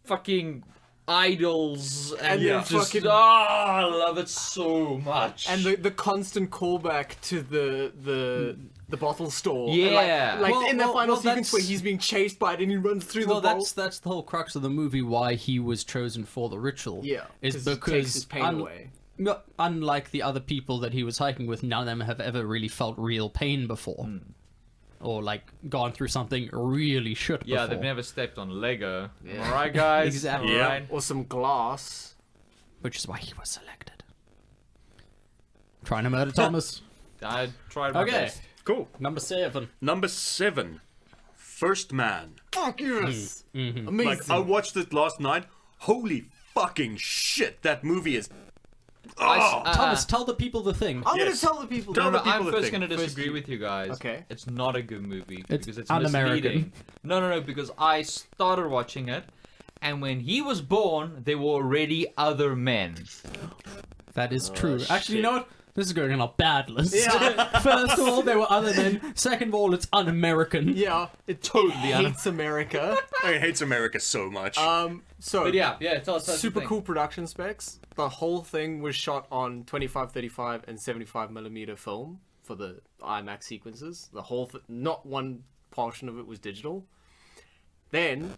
fucking idols and
Yeah.
just
Fucking-
I love it so much.
And the constant callback to the bottle store.
Yeah.
And like
Well,
in the
well,
final
well,
sequence where
that's-
he's being chased by it and he runs through
Well,
the vault.
that's the whole crux of the movie. Why he was chosen for the ritual.
Yeah,
is
'cause it
because
takes his pain away.
no, unlike the other people that he was hiking with, none of them have ever really felt real pain before, or like gone through something really shit.
yeah,
before.
they've never stepped on Lego. Alright, guys.
Exactly.
Yeah.
Alright.
Or some glass.
Which is why he was selected. Trying to murder Thomas.
I tried my
Okay,
best.
Cool.
number 7.
Number 7, First Man.
Fuck yes! Amazing.
Like, I watched it last night. Holy fucking shit, that movie is
Thomas, tell the people the thing.
I'm
Yes.
gonna tell the people.
Tell
No,
the
no,
people
I'm
the
first
thing.
going to
First
disagree
you.
with you guys.
Okay.
It's not a good movie
It's
because it's
un-American.
misleading. No, because I started watching it, and when he was born, there were already other men.
That is true. Actually, you know what? This is going on a bad list.
Yeah.
First of all, there were other men. Second of all, it's un-American.
Yeah, it totally hates America.
I mean, hates America so much.
So
But yeah, tell us.
super cool production specs. The whole thing was shot on 25, 35, and 75mm film for the IMAX sequences. The whole, not one portion of it was digital. Then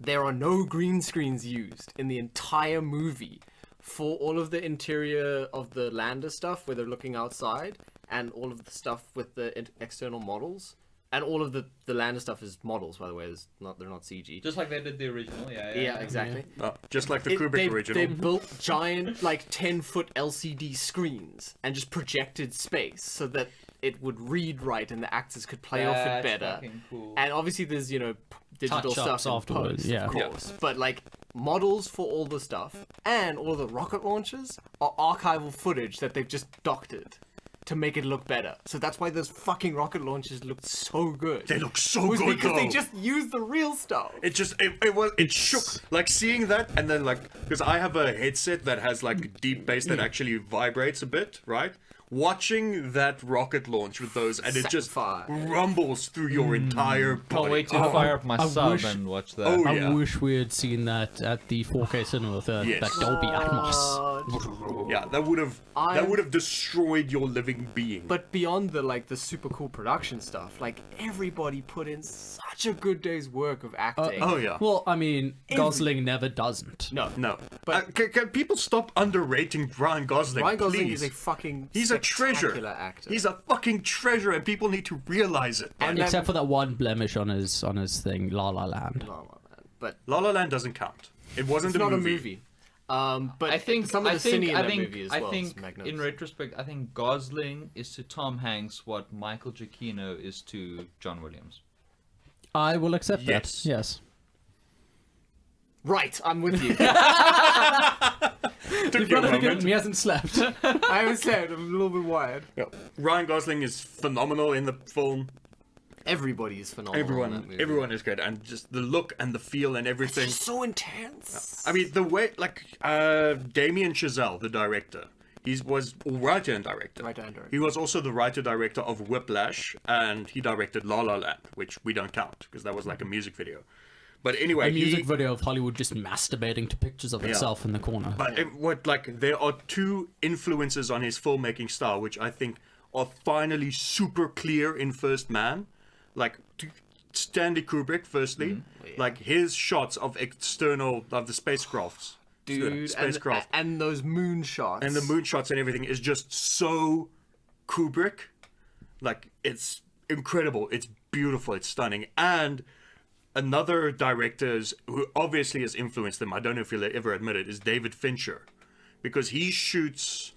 there are no green screens used in the entire movie for all of the interior of the lander stuff where they're looking outside, and all of the stuff with the external models. And all of the lander stuff is models, by the way. They're not CG.
Just like they did the original,
Yeah, exactly.
Just like the Kubrick original.
They built giant, like 10-foot LCD screens and just projected space so that it would read right and the actors could play off it better.
Fucking cool.
And obviously, there's digital
Touch-ups
stuff in
afterwards,
post,
yeah.
of course. But like models for all the stuff and all of the rocket launches are archival footage that they've just doctored to make it look better. So that's why those fucking rocket launches looked so good.
They look so
It was
good
because
though.
they just used the real stuff.
It shook, like seeing that, and then like, because I have a headset that has like deep bass that actually vibrates a bit, right? Watching that rocket launch with those, and it just
Sapphire.
rumbles through your entire body.
Can't wait to fire up my
I
sub
wish-
and watch that.
Oh,
I
yeah.
wish we had seen that at the 4K cinema with that
Yes.
Dolby Atmos.
Yeah, that would have destroyed your living being.
But beyond the super cool production stuff, like everybody put in such a good day's work of acting.
oh yeah.
Well, I mean, Gosling never doesn't.
No,
No,
But-
can people stop underrating Ryan Gosling?
Ryan Gosling
please?
is a fucking
He's a treasure.
spectacular actor.
He's a fucking treasure, and people need to realize it.
And
Except for that one blemish on his thing, La La Land.
Oh, man. But
La La Land doesn't count. It wasn't
it's
a
not
movie.
a movie. But
I think
some of the cine in that movie as
I
well.
think
is magnificent.
in retrospect, I think Gosling is to Tom Hanks what Michael Giacchino is to John Williams.
I will accept
Yes.
that. Yes.
Right, I'm with you.
Took
You've
you a
got to forgive
moment.
him, he hasn't slept.
I haven't said. I'm a little bit wired.
Yeah. Ryan Gosling is phenomenal in the film.
Everybody is phenomenal. in that movie.
Everyone is great, and just the look and the feel and everything.
It's so intense.
I mean, the way, like, Damien Chazelle, the director, he was writer and director.
Writer and director.
He was also the writer-director of Whiplash, and he directed La La Land, which we don't count, because that was like a music video. But anyway,
A music video of Hollywood just masturbating to pictures of itself in the corner.
But there are two influences on his filmmaking style, which I think are finally super clear in First Man. Like Stanley Kubrick, firstly, like his shots of the spacecrafts,
Dude,
spacecraft,
and those moon shots.
and the moon shots and everything is just so Kubrick. Like, it's incredible, it's beautiful, it's stunning. And another director who obviously has influenced them, I don't know if he'll ever admit it, is David Fincher, because he shoots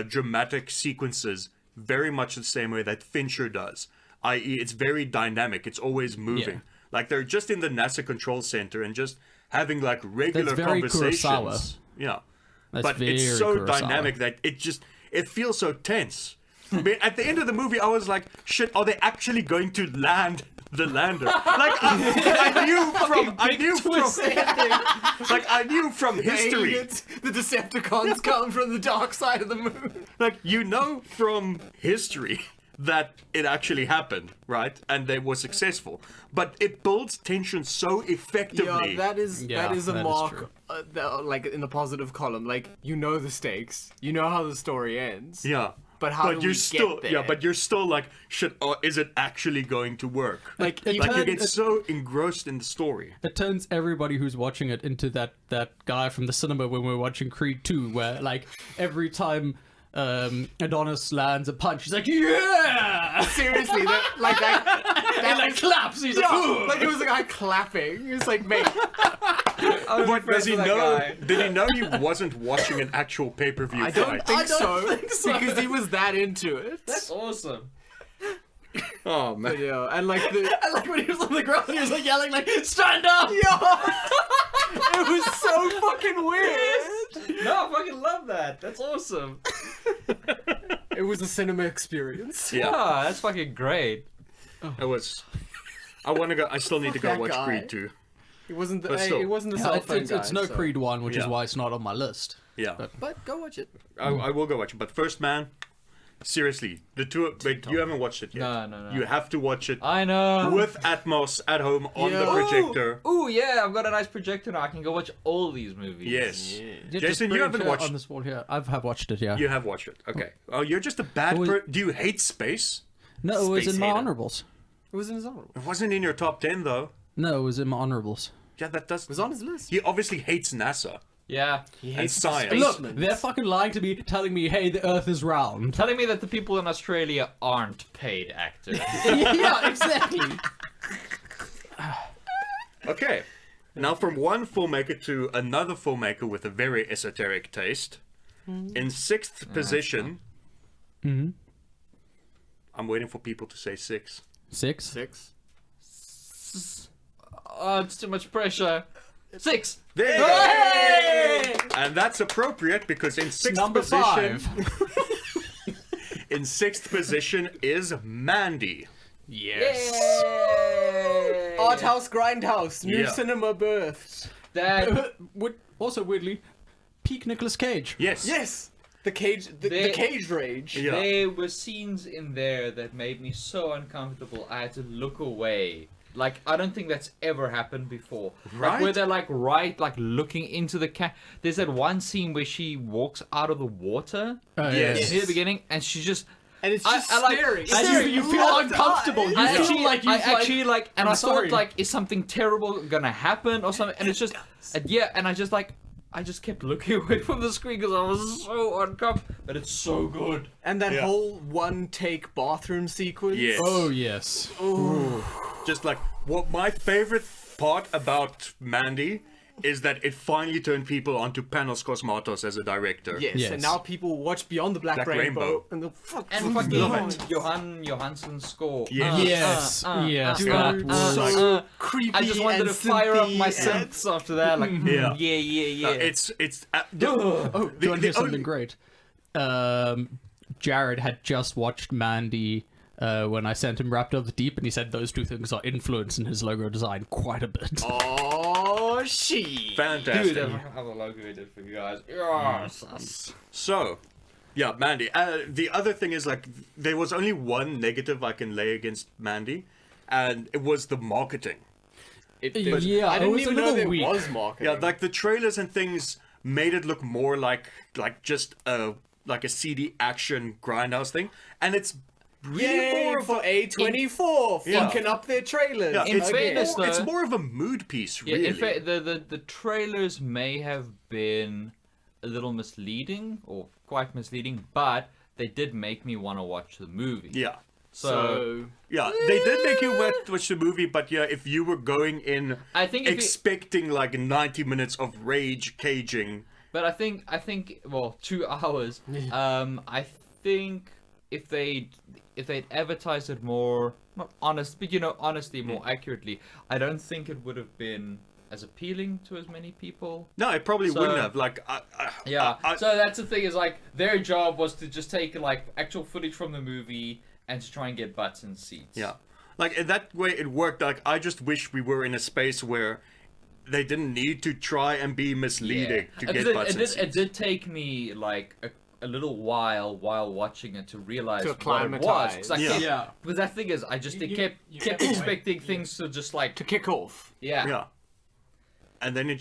dramatic sequences very much the same way that Fincher does, i.e. it's very dynamic, it's always moving.
Yeah.
Like, they're just in the NASA control center and just having like regular
That's very
conversations.
Kurosawa.
Yeah.
That's
But it's
very
so
Kurosawa.
dynamic that it feels so tense. I mean, at the end of the movie, I was like, shit, are they actually going to land the lander? Like, I knew from history.
Aliens, the Decepticons come from the dark side of the moon.
Like, from history that it actually happened, right? And they were successful. But it builds tension so effectively.
Yeah, that is
Yeah,
a
that is
mark,
true.
like in the positive column. Like, you know the stakes, you know how the story ends.
Yeah.
But how do we get there?
Yeah, but you're still like, shit, is it actually going to work?
Like,
You get so engrossed in the story.
It turns everybody who's watching it into that guy from the cinema when we were watching Creed 2, where like every time Adonis lands a punch, he's like, yeah!
Seriously, that
He like claps. He's like,
yeah,
"Ugh."
like it was a guy clapping. It's like, mate,
What, does he
with that
know?
guy.
Did he know he wasn't watching an actual pay-per-view
I
fight?
don't think so,
think so.
because he was that into it.
That's awesome.
Oh man.
But yeah, and like the
I like when he was on the ground, he was like yelling, like, stand up!
it was so fucking weird.
No, I fucking love that. That's awesome.
It was a cinema experience.
Yeah,
Ah, that's fucking great.
it was. I want to go. I still need to go
that
watch
guy.
Creed 2.
It wasn't the
But still.
it wasn't the
Yeah,
cell
it's,
phone
it's
guy,
no
so-
Creed 1, which is
Yeah.
why it's not on my list.
Yeah,
But go watch it.
I will go watch it. But first, man, seriously, the two. Wait, you haven't watched it yet.
No.
You have to watch it
I know.
with Atmos at home on the
Yeah.
projector.
Ooh, yeah, I've got a nice projector now. I can go watch all these movies.
Yes.
Yeah,
Jason,
just
you
bring
haven't
it
watched.
on this wall here. Have watched it, yeah.
You have watched it. Okay. Oh, you're just a bad
Well,
person. Do you hate space?
No, it was
Space
in my
hater.
honorables.
It was in his honorable.
It wasn't in your top 10 though.
No, it was in my honorables.
Yeah, that does.
It was on his list.
He obviously hates NASA
Yeah.
He
and
hates
science.
Look,
spacemen.
they're fucking lying to me, telling me, hey, the Earth is round.
Telling me that the people in Australia aren't paid actors.
Yeah, exactly.
Okay. Now, from one filmmaker to another filmmaker with a very esoteric taste. In sixth position. I'm waiting for people to say 6.
6?
6.
Oh, it's too much pressure. 6.
There you go. And that's appropriate because in sixth
Number
position.
5.
In sixth position is Mandy.
Yes.
Art House Grindhouse. New
Yeah.
cinema births.
That
Also, weirdly, peak Nicolas Cage.
Yes.
Yes. The cage. The
They-
cage rage.
Yeah.
there were scenes in there that made me so uncomfortable. I had to look away. Like, I don't think that's ever happened before. Like,
Right?
where they're like looking into the cat. There's that one scene where she walks out of the water
Yes.
near the beginning, and she just.
And it's
I-
just
I like-
scary.
I
And
Sorry,
you feel uncomfortable. You
I
feel
actually,
like
I actually like, and
I'm
I
sorry.
thought like, is something terrible gonna happen or something? And it's just, yeah, and I just kept looking away from the screen because I was so uncomfortable. But it's so good.
And that
Yeah.
whole one take bathroom sequence.
Yes.
Oh, yes.
Just like what my favorite part about Mandy is that it finally turned people onto Panos Cosmatos as a director.
Yes.
Yes.
And now people watch Beyond the Black,
Black
Rainbow,
Rainbow.
and they'll fuck.
And
Love
fucking
it.
Johan Johansson's score.
Yes.
Yes, yes,
Dude,
that was...
so creepy.
I just wanted
and
to fire up my
synthy and-
synths after that. Like,
Yeah.
yeah.
It's
Oh, do you want to hear something great? Jared had just watched Mandy when I sent him Wrapped Up Deep, and he said those two things are influencing his logo design quite a bit.
Oh, she.
fantastic.
Dude, I have a logo I did for you guys. Yes.
So, yeah, Mandy. The other thing is like there was only one negative I can lay against Mandy, and it was the marketing.
Yeah,
I
it
didn't
was a
even know
little
there
weak.
was marketing.
Yeah, like the trailers and things made it look more like just a seedy action grindhouse thing, and it's really
Yay
more of
for
a
A24
Yeah.
fucking up their trailers.
yeah,
In
it's,
fairness,
more, it's
though-
more of a mood piece,
Yeah,
really.
in fact, the trailers may have been a little misleading, or quite misleading, but they did make me want to watch the movie.
yeah.
So,
Yeah, they did make you watch the movie, but yeah, if you were going in
I think if you-
expecting like 90 minutes of rage caging,
but I think, well, 2 hours. I think if they'd advertised it more, not honest, but honestly, more accurately, I don't think it would have been as appealing to as many people.
no, it probably
So-
wouldn't have. Like,
Yeah.
I-
So that's the thing, is like their job was to just take like actual footage from the movie and to try and get butts and seats.
yeah, like in that way it worked. Like, I just wish we were in a space where they didn't need to try and be misleading to get butts and
It
seats.
did take me like a little while watching it to realize
To
what it
acclimatize.
was. 'Cause I
Yeah.
kept-
Yeah.
Because that thing is, I just
You
kept
kept
expecting things to just like
To kick off.
Yeah, and then it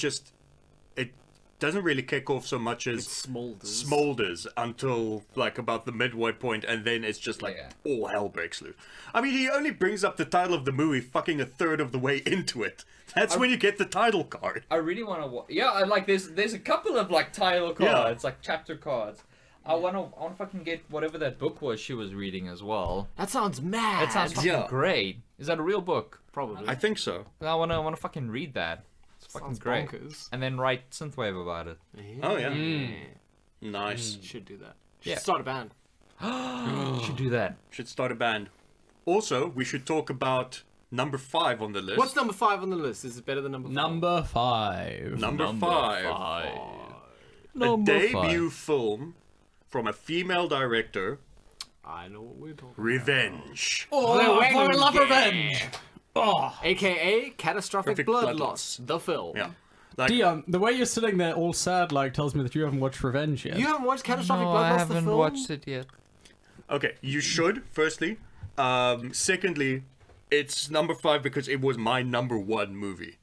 doesn't really kick off so much as smolders until like about the midway point, and then it's just like
Yeah.
all hell breaks loose. I mean, he only brings up the title of the movie fucking a third of the way into it. That's when you get the title card.
I really want to. Yeah, I like there's a couple of like title cards, like chapter cards. I wanna fucking get whatever that book was she was reading as well.
That sounds mad.
That sounds fucking
Yeah.
great. Is that a real book?
probably.
I think so.
I wanna fucking read that. It's fucking
Sounds
great.
bonkers.
And then write synthwave about it.
Oh yeah, nice.
Should do that.
Yeah.
Should start a band.
Should do that.
Should start a band. Also, we should talk about number 5 on the list.
What's number 5 on the list? Is it better than number 4?
Number 5.
Number 5.
Number
debut
5.
film from a female director,
I know what we're talking
Revenge.
Oh, for love revenge. Oh,
AKA Catastrophic
Perfect
Blood
Blood
Loss, the film.
Yeah. Like,
Dion, the way you're sitting there all sad like tells me that you haven't watched Revenge yet.
You haven't watched Catastrophic
No,
Blood
I
Loss, the
haven't
film?
watched it yet.
okay, you should, firstly. Secondly, it's number 5 because it was my number 1 movie.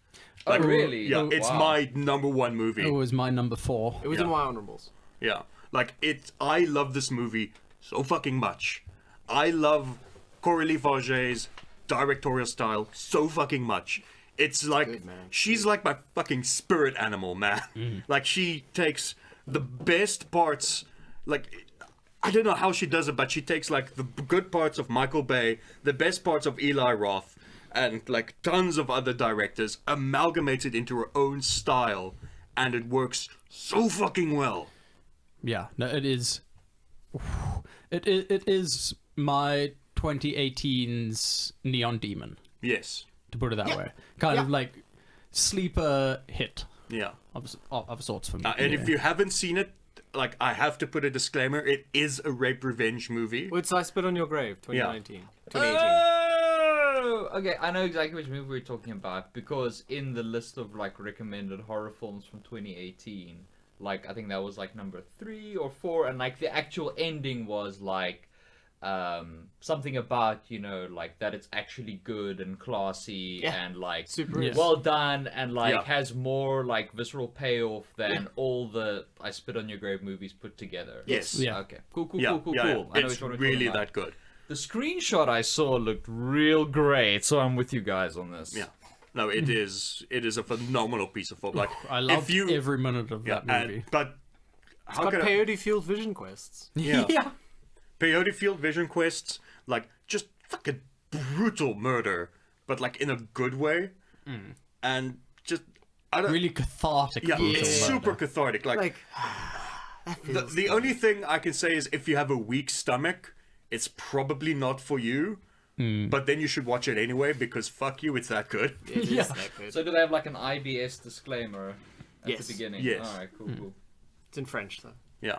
Oh, really?
Yeah,
Oh,
it's
wow.
my number 1 movie.
It was my number 4.
It was in my honorables.
Yeah. Like, I love this movie so fucking much. I love Coralie Varget's directorial style so fucking much. It's like,
good, man.
she's like my fucking spirit animal, man. Like, she takes the best parts, like, I don't know how she does it, but she takes, like, the good parts of Michael Bay, the best parts of Eli Roth, and, like, tons of other directors, amalgamates it into her own style, and it works so fucking well.
Yeah, no, it is. It is my 2018's Neon Demon,
Yes.
to put it that way. Kind of like sleeper hit
Yeah.
of sorts for me.
And if you haven't seen it, like, I have to put a disclaimer, it is a rape revenge movie.
Well, it's I Spit on Your Grave, 2019. 2018.
Oh, okay. I know exactly which movie we're talking about because in the list of like recommended horror films from 2018, like I think that was like number 3 or 4, and like the actual ending was like something about, you know, like that it's actually good and classy
Yeah.
and like
Super
Yes.
well done and like
Yeah.
has more like visceral payoff than all the I Spit on Your Grave movies put together.
Yes.
Yeah.
Okay. Cool.
Yeah,
Cool.
yeah,
I
yeah.
know
It's
which one we're
really
talking about.
that good.
The screenshot I saw looked real great, so I'm with you guys on this.
Yeah. No, it is a phenomenal piece of film. Like,
I loved
if you,
every minute of
yeah,
that movie.
but how
Got
can I,
peyote fueled vision quests.
yeah. Peyote Field Vision Quests, like, just fucking brutal murder, but like in a good way, and just I don't
Really cathartic.
yeah,
brutal
it's
murder.
super cathartic. Like,
Like, that feels
the only thing I can say is if you have a weak stomach, it's probably not for you. But then you should watch it anyway because fuck you, it's that good.
it is
Yeah.
that good.
So do they have like an IBS disclaimer at
Yes.
the beginning?
Yes.
Alright, cool.
It's in French, though.
Yeah,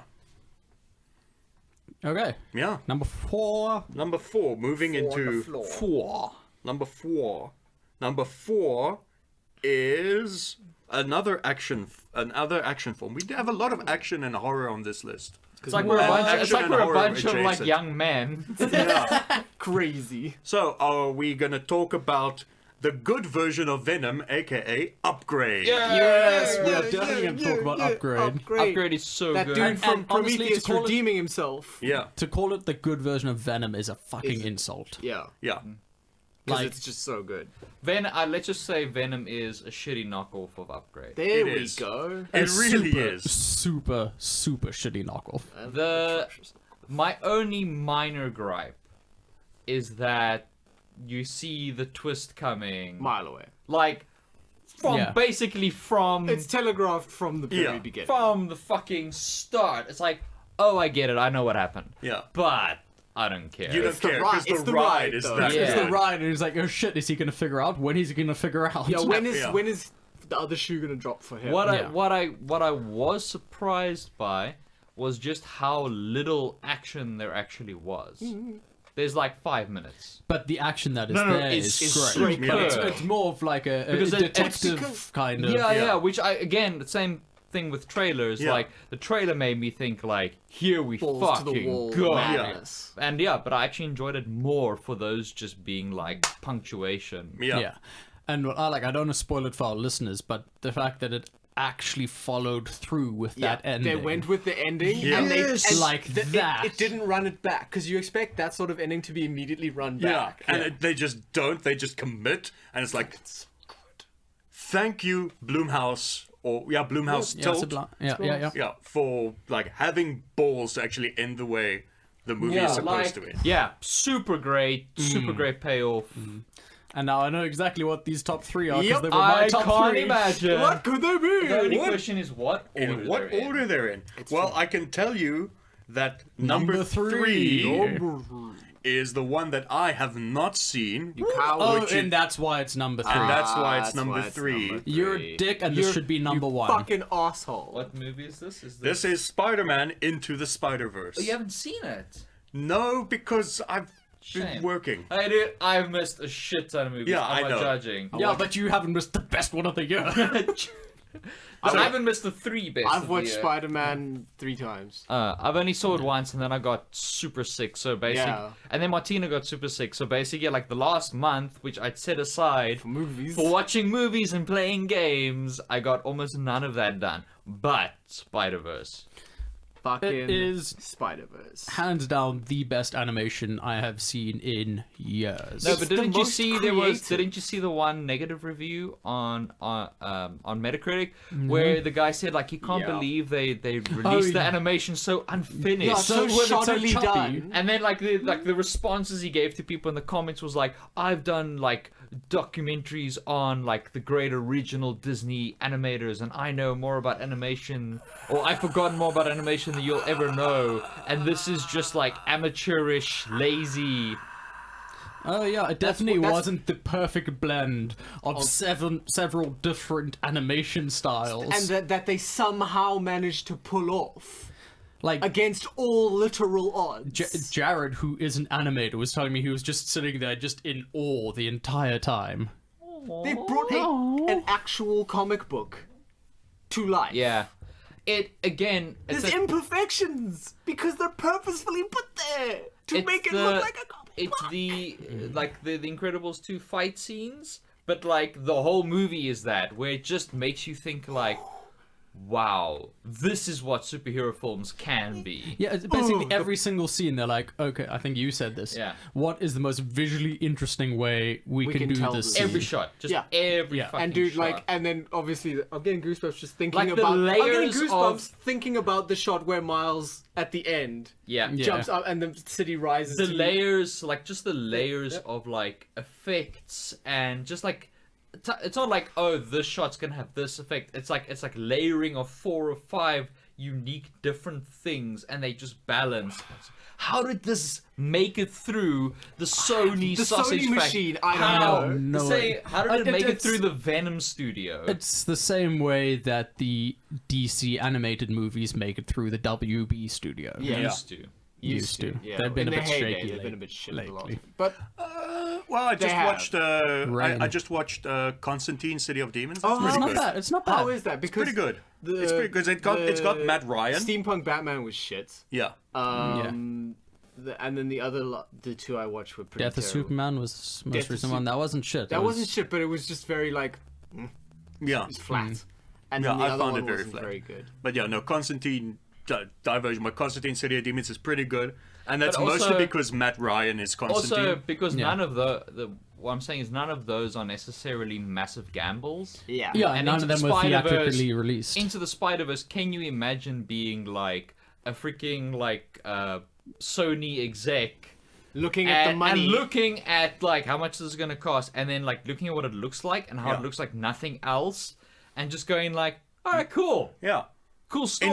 Okay,
yeah.
number 4.
Number 4, moving into
4.
Number 4. Number 4 is another action film. We have a lot of action and horror on this list.
It's like we're a bunch, it's
Action
like
and
we're a
horror
bunch of like
adjacent.
young men.
Crazy.
So, are we gonna talk about the good version of Venom, aka Upgrade?
Yes, we are definitely going to talk about Upgrade.
Upgrade is so
That
good.
dude from
And honestly,
Prometheus
to call it-
redeeming himself.
Yeah,
To call it the good version of Venom is a fucking insult.
Yeah.
yeah.
Because
Like-
it's just so good.
Let's just say Venom is a shitty knockoff of Upgrade.
There
It
we
is.
go.
It really
super,
is.
Super shitty knockoff.
My only minor gripe is that you see the twist coming,
Mile away.
like basically from
It's telegraphed from the very
Yeah.
beginning.
from the fucking start. It's like, oh, I get it, I know what happened,
Yeah.
but I don't care.
You don't
It's the
care
ride-
because
it's
the
the
ride
ride,
is
though.
that
Yeah.
It's the
good.
ride, and he's like, oh shit, is he going to figure out? When is he going to figure out?
Yeah, when is
Yeah.
the other shoe gonna drop for him?
What
Yeah.
I was surprised by was just how little action there actually was. There's like 5 minutes.
But the action that is
No,
there
it's
is
great.
great.
Superb.
It's more of like a
Because
detective kind of.
Yeah, which again, the same thing with trailers.
Yeah.
Like the trailer made me think like, here we
Balls to
fucking
the wall
go.
madness.
And yeah, but I actually enjoyed it more for those just being like punctuation.
Yeah.
And what I like, I don't want to spoil it for our listeners, but the fact that it actually followed through with that ending.
They went with the ending,
Yeah.
and they
Yes,
and
like that.
It didn't run it back because you expect that sort of ending to be immediately run
Yeah,
back.
and they just don't. They just commit, and it's like, thank you, Blumhouse, or Blumhouse
Yeah, it's a
Tilt,
bla- yeah.
yeah, for like having balls to actually end the way the movie is supposed to end.
Yeah, super great payoff.
And now I know exactly what these top 3 are because
Yep,
they were my
I
top
can't
3.
imagine.
What could they be?
The only
What?
question is what order
In what
they're
order
in.
they're in? Well, I can tell you that number
Number
3
3
is the one that I have not seen.
You coward.
Oh,
Which
and
is-
that's why it's number 3.
And that's why it's
That's
number
why it's
3.
number
You're a
three.
dick, and this should be number 1.
Fucking asshole.
What movie is this?
This is Spider-Man Into the Spider-Verse.
Oh, you haven't seen it?
No, because I've been
Shame.
working.
Hey, dude, I've missed a shit ton of movies.
Yeah,
I'm
I
not
know.
judging.
Yeah, but you haven't missed the best one of the year.
I haven't missed the 3 best.
I've
of the
watched
year.
Spider-Man 3 times.
I've only saw it once, and then I got super sick. So basically,
Yeah.
and then Martina got super sick. So basically, like the last month, which I'd set aside
For movies.
for watching movies and playing games, I got almost none of that done. But Spider-Verse.
Fucking
It is
Spider-Verse.
hands down the best animation I have seen in years.
No,
It's
but
the
didn't you
most
see
creative.
Didn't you see the one negative review on Metacritic where the guy said like he can't
Yeah.
believe they released the
yeah.
animation so unfinished.
Yeah, so
So- so
shoddily
choppy.
done.
And then like the responses he gave to people in the comments was like, I've done like documentaries on like the great original Disney animators, and I know more about animation, or I've forgotten more about animation than you'll ever know, and this is just like amateurish, lazy.
Oh yeah, it definitely
that's-
wasn't the perfect blend of several different animation styles.
And that they somehow managed to pull off
like
against all literal odds.
Jared, who is an animator, was telling me he was just sitting there just in awe the entire time.
They brought an actual comic book to life.
Yeah, it again. It's
There's
a-
imperfections because they're purposefully put there to
it's
make it
the-
look like a comic
It's
book.
the like the Incredibles 2 fight scenes, but like the whole movie is that where it just makes you think like, wow, this is what superhero films can be.
Yeah, it's basically every single scene they're like, okay, I think you said this.
Yeah.
What is the most visually interesting way we can
can
do
tell
this
the-
scene?
Every shot, just
Yeah.
every
Yeah.
fucking
And dude,
shot.
like, and then obviously, I'm getting goosebumps just thinking
Like the
about. I'm getting
layers
goosebumps
of-
thinking about the shot where Miles at the end
yeah.
Yeah.
jumps up and the city rises.
The
to-
layers, like just the layers
Yeah.
of like effects and just like it's not like, oh, this shot's gonna have this effect. It's like layering of 4 or 5 unique different things, and they just balance. How did this make it through the Sony
The
sausage
Sony
factory?
machine, I
How?
don't
know. No
Say,
way.
how did it make it
it's-
through the Venom studio?
It's the same way that the DC animated movies make it through the WB studio.
Yeah.
Used to.
Yeah. They've been
In
a
their
bit
heyday,
shaky
they've been a bit shit
lately.
But
Well, I just
have.
watched.
Rain.
I just watched Constantine: City of Demons.
Oh,
That's
It's
pretty
not
good.
bad. It's not bad.
how is that? Because
Pretty good.
The,
It's pretty good. It's got Matt Ryan.
Steampunk Batman was shit.
Yeah.
And then the 2 I watched were pretty
Death of
terrible.
Superman was most
Death of
recent one. That wasn't shit.
That
It was-
wasn't shit, but it was just very like
Yeah.
it's flat.
Mm.
And
Yeah,
then the
I
other
found
one
it very
wasn't
flat.
very good.
But yeah, no, Constantine diversion. My Constantine City of Demons is pretty good, and that's
But also-
mostly because Matt Ryan is Constantine.
Also, because
Yeah.
none of what I'm saying is none of those are necessarily massive gambles.
Yeah.
Yeah,
And
none
Into
of
the
them were
Spider-Verse-
theatrically released.
Into the Spider-Verse, can you imagine being like a freaking like Sony exec
Looking at the money.
and looking at like how much this is gonna cost, and then like looking at what it looks like and how
Yeah.
it looks like nothing else, and just going like, all right, cool,
Yeah.
cool story.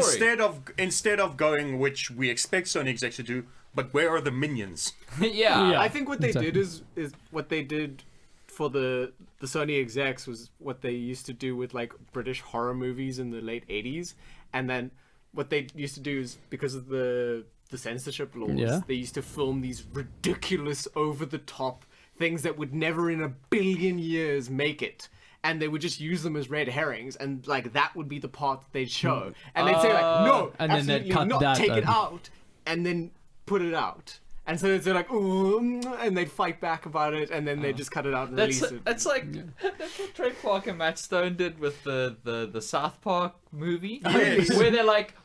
Instead of going, which we expect Sony execs to do, but where are the minions?
yeah.
Yeah.
I think what they
exactly.
did is what they did for the Sony execs was what they used to do with like British horror movies in the late 80s, and then what they used to do is because of the censorship laws,
Yeah.
they used to film these ridiculous over the top things that would never in a billion years make it. And they would just use them as red herrings, and like that would be the part that they'd show, and they'd say like, "No,
And then they'd
absolutely
cut
not,
that
take it
then.
out," and then put it out. And so they're like, "Ooh," and they'd fight back about it, and then they'd just cut it out and
That's
release it.
that's like that's what Trey Park and Matt Stone did with the South Park movie,
Yes.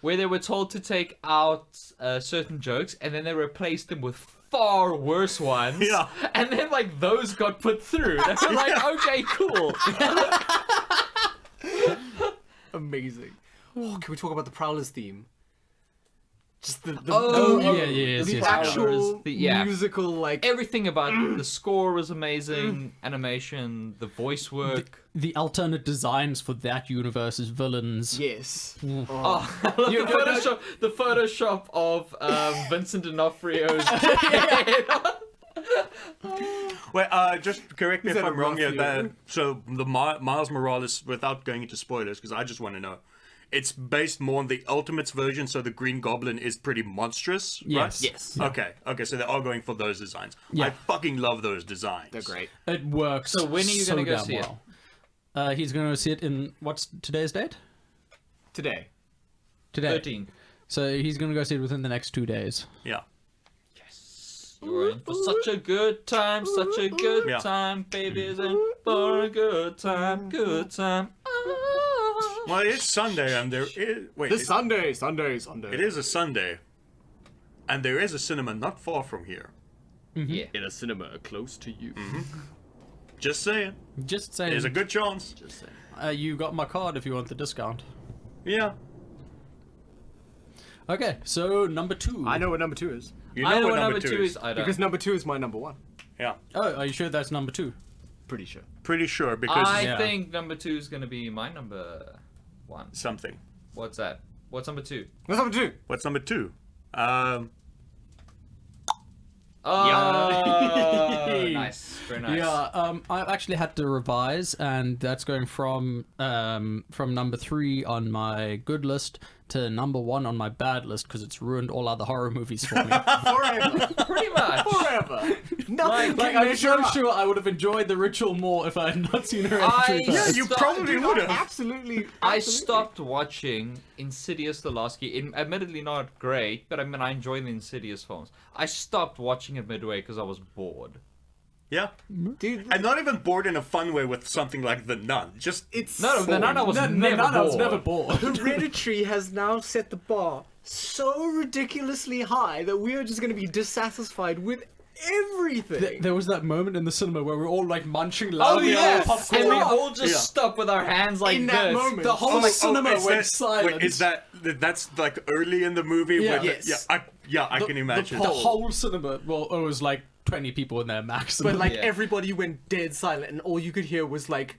where they were told to take out certain jokes, and then they replaced them with far worse ones.
Yeah.
And then like those got put through. They were like, okay, cool.
Amazing. Oh, can we talk about the Prowlers theme? Just the
Oh,
yes,
the
yes,
actual
yeah.
musical like
Everything about the score was amazing, animation, the voice work.
The alternate designs for that universe's villains.
yes.
Oh, I love the Photoshop of Vincent D'Onofrio's head.
Wait, just correct me
Is
if
that
I'm
a
wrong here.
rough
So the Miles Morales, without going into spoilers, because I just want to know, it's based more on the Ultimates version, so the Green Goblin is pretty monstrous,
Yes.
right?
Yes.
Okay, so they are going for those designs.
Yeah.
I fucking love those designs.
They're great.
It works.
So when are you
so
gonna go
damn
see it?
well. He's going to see it in what's today's date?
Today.
Today.
13.
So he's going to go see it within the next 2 days.
Yeah.
You're in for such a good time, such a good
Yeah.
time, baby's in for a good time, good time.
Well, it's Sunday, and there is
This Sunday.
it is a Sunday, and there is a cinema not far from here.
Yeah.
In a cinema close to you.
Just saying,
Just saying.
there's a good chance.
Just saying.
You got my card if you want the discount.
Yeah.
Okay, so number 2.
I know what number 2 is.
You know
I know
what
what number
two
2 is. I don't.
Because number 2 is my number 1.
Yeah.
Oh, are you sure that's number 2?
Pretty sure.
Pretty sure because
I
Yeah.
think number 2 is going to be my number 1.
something.
What's that? What's number 2?
What's number 2?
What's number 2?
Oh, nice. Very nice.
Yeah, I actually had to revise, and that's going from number 3 on my good list to number 1 on my bad list because it's ruined all other horror movies for me.
Forever.
Pretty much.
Forever. Nothing
Like,
can
I'm
measure
so
up.
sure I would have enjoyed the ritual more if I had not seen Hereditary
I-
Yeah,
first.
you
Stop.
probably
Dude,
would have.
Absolutely.
I
absolutely.
stopped watching Insidious the last year. Admittedly not great, but I mean I enjoy the Insidious films. I stopped watching it midway because I was bored.
Yeah.
Dude,
And not even bored in a fun way with something like The Nun. Just
it's
No, the Nun I was never
I was
bored.
never bored.
Hereditary has now set the bar so ridiculously high that we are just going to be dissatisfied with everything.
There was that moment in the cinema where we're all like munching
Oh
loudly on
yes,
popcorn.
and we all just
Yeah.
stopped with our hands like
In
this.
that moment.
The whole cinema
is
went
that-
silent.
Wait, is that's like early in the movie?
Yeah.
Where the-
Yes.
I can imagine.
The whole cinema, well, it was like 20 people in there maximum.
But like
Yeah.
everybody went dead silent, and all you could hear was like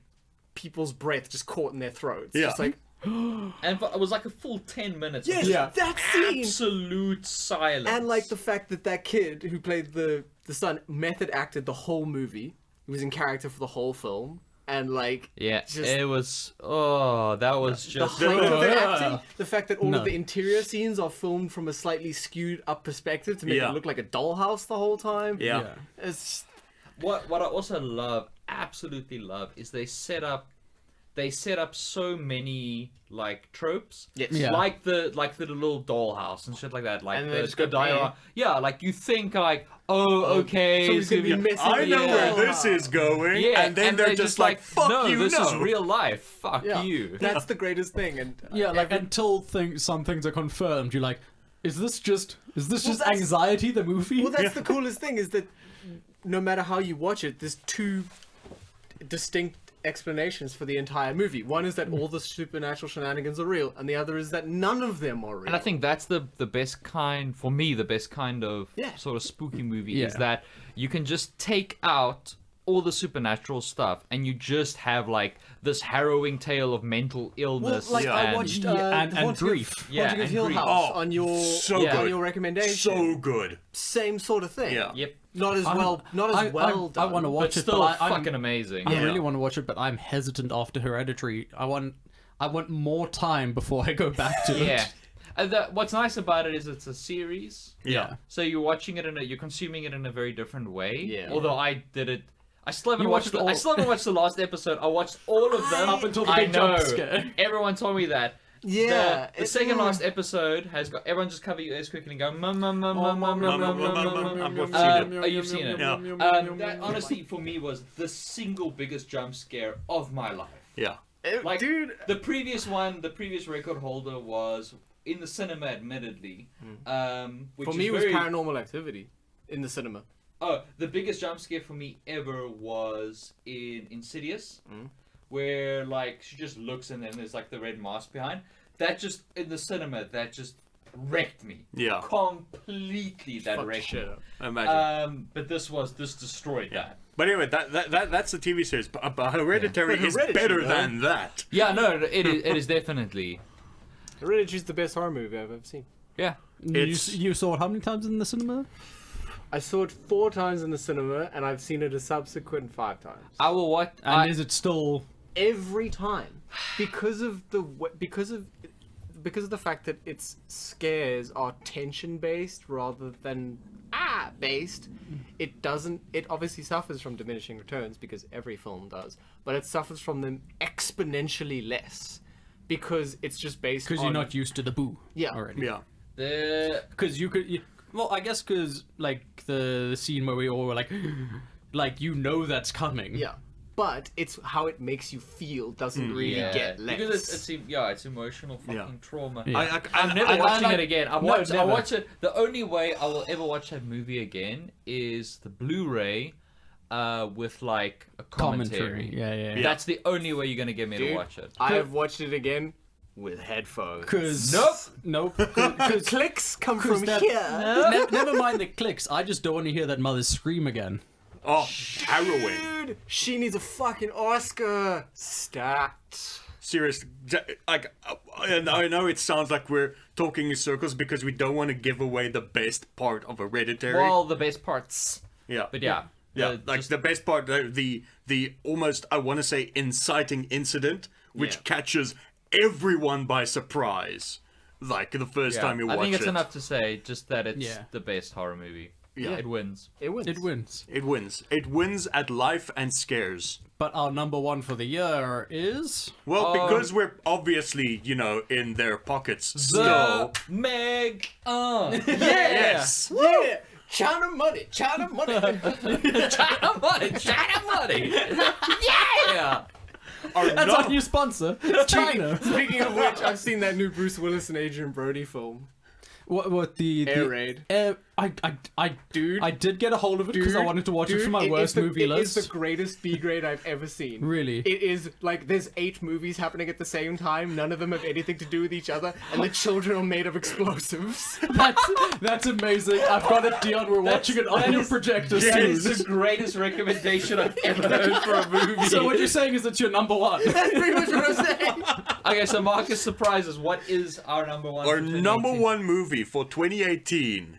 people's breath just caught in their throats.
Yeah.
Just like
And it was like a full 10 minutes.
yes,
of
Yeah.
that scene.
absolute silence.
And like the fact that that kid who played the son method acted the whole movie. He was in character for the whole film, and like
yeah,
just
it was. Oh, that was
the
just.
height of the
Yeah.
acting, the fact that all
No.
of the interior scenes are filmed from a slightly skewed up perspective to make
Yeah.
it look like a dollhouse the whole time.
Yeah.
Yeah.
It's
What I also love, absolutely love, is they set up so many like tropes.
yes.
Yeah.
Like the little dollhouse and shit like that. Like
And
the,
they just
the
go,
diorama. Yeah, like you think like, oh, okay.
Somebody's
it's
gonna be messing
I
with
know
Yeah.
where this is going,
Yeah,
and then they're just like, "Fuck
no,
you,
this
no."
is real life. Fuck
Yeah.
you.
That's the greatest thing. And
Yeah, like until some things are confirmed, you're like, is this just
that's-
Anxiety, the movie?
well, that's the coolest thing is that no matter how you watch it, there's two distinct explanations for the entire movie. One is that all the supernatural shenanigans are real, and the other is that none of them are real.
And I think that's the best kind, for me, the best kind of
Yeah.
sort of spooky movie is
Yeah.
that you can just take out all the supernatural stuff and you just have like this harrowing tale of mental
well,
illness.
like I
and-
watched
and
Haunting
grief.
of,
Yeah,
Haunting of
and
Hill
grief.
House
Oh,
on your
so
Yeah.
on
good.
your recommendation.
So good.
Same sort of thing.
Yeah.
Yep.
Not as well. Not as well
I
done.
want to
But
watch it,
still
but I'm
fucking amazing.
I
Yeah.
really want to watch it, but I'm hesitant after Hereditary. I want more time before I go back to it.
Yeah. And what's nice about it is it's a series.
Yeah.
So you're watching it you're consuming it in a very different way.
Yeah.
Although I did it. I still haven't
You
watched.
watched
I
all-
still haven't watched the last episode. I watched all of them
Up until the
I
big
know.
jump scare.
Everyone told me that.
Yeah,
The second last episode has got everyone just cover your ears quickly and go mum mum mum mum mum mum mum mum.
I've seen it.
Oh, you've seen it.
Yeah.
That honestly for me was the single biggest jump scare of my life.
Yeah.
Like
dude.
the previous record holder was in the cinema, admittedly. Which
For
is
me, it was
very,
Paranormal Activity in the cinema.
Oh, the biggest jump scare for me ever was in Insidious, where like she just looks and then there's like the red mask behind. That just in the cinema, that just wrecked me.
Yeah.
Completely that
Fuck
wrecked
shit
me.
up.
Imagine.
But this destroyed that.
But anyway, that's the TV series. But Hereditary
But
is
Hereditary,
better
though.
than that.
Yeah, no, it is definitely.
Hereditary's the best horror movie I've ever seen.
Yeah.
You saw it how many times in the cinema?
I saw it 4 times in the cinema, and I've seen it a subsequent 5 times.
I will watch.
And is it still?
Every time, because of the fact that its scares are tension based rather than based. It obviously suffers from diminishing returns because every film does, but it suffers from them exponentially less because it's just based
Because
on
you're not used to the boo.
Yeah.
Already.
Yeah.
Because well, I guess because like the scene where we all were like, that's coming.
Yeah. But it's how it makes you feel doesn't really get less.
Because it's emotional fucking trauma.
Yeah.
I'm never watching it again. I
never.
watch it. The only way I will ever watch that movie again is the Blu-ray, with like a commentary.
Yeah.
That's the only way you're gonna get me to
Dude,
watch it.
I have watched it again with headphones.
Because nope.
The clicks come from
that-
here.
Never mind the clicks. I just don't want to hear that mother scream again.
Oh, harrowing.
Dude, she needs a fucking Oscar. Stat.
Serious. Like, and I know it sounds like we're talking in circles because we don't want to give away the best part of Hereditary.
Well, the best parts.
Yeah.
But yeah.
Yeah, like the best part, the almost, I want to say, inciting incident, which
Yeah.
catches everyone by surprise. Like the first time you watch it.
I think it's enough to say just that it's
Yeah.
the best horror movie.
Yeah.
It wins.
It wins.
It wins.
It wins. It wins at life and scares.
But our number one for the year is
Well, because we're obviously, in their pockets still.
The Meg.
Yes.
Yeah. China money. China money.
China money. China money. Yeah.
that's our new sponsor. It's China.
Speaking of which, I've seen that new Bruce Willis and Adrian Brody film.
What the
Air Raid.
I did get a hold of it because I wanted to watch it for my worst movie list.
It's the greatest B grade I've ever seen.
Really?
It is like there's 8 movies happening at the same time. None of them have anything to do with each other, and the children are made of explosives.
That's amazing. I've got it, Dion. We're watching it on your projector
That
soon.
is the greatest recommendation I've ever heard for a movie.
So what you're saying is it's your number one.
That's pretty much what I'm saying.
Okay, so Marcus surprises. What is our number one?
Our
for
number
2018?
one movie for 2018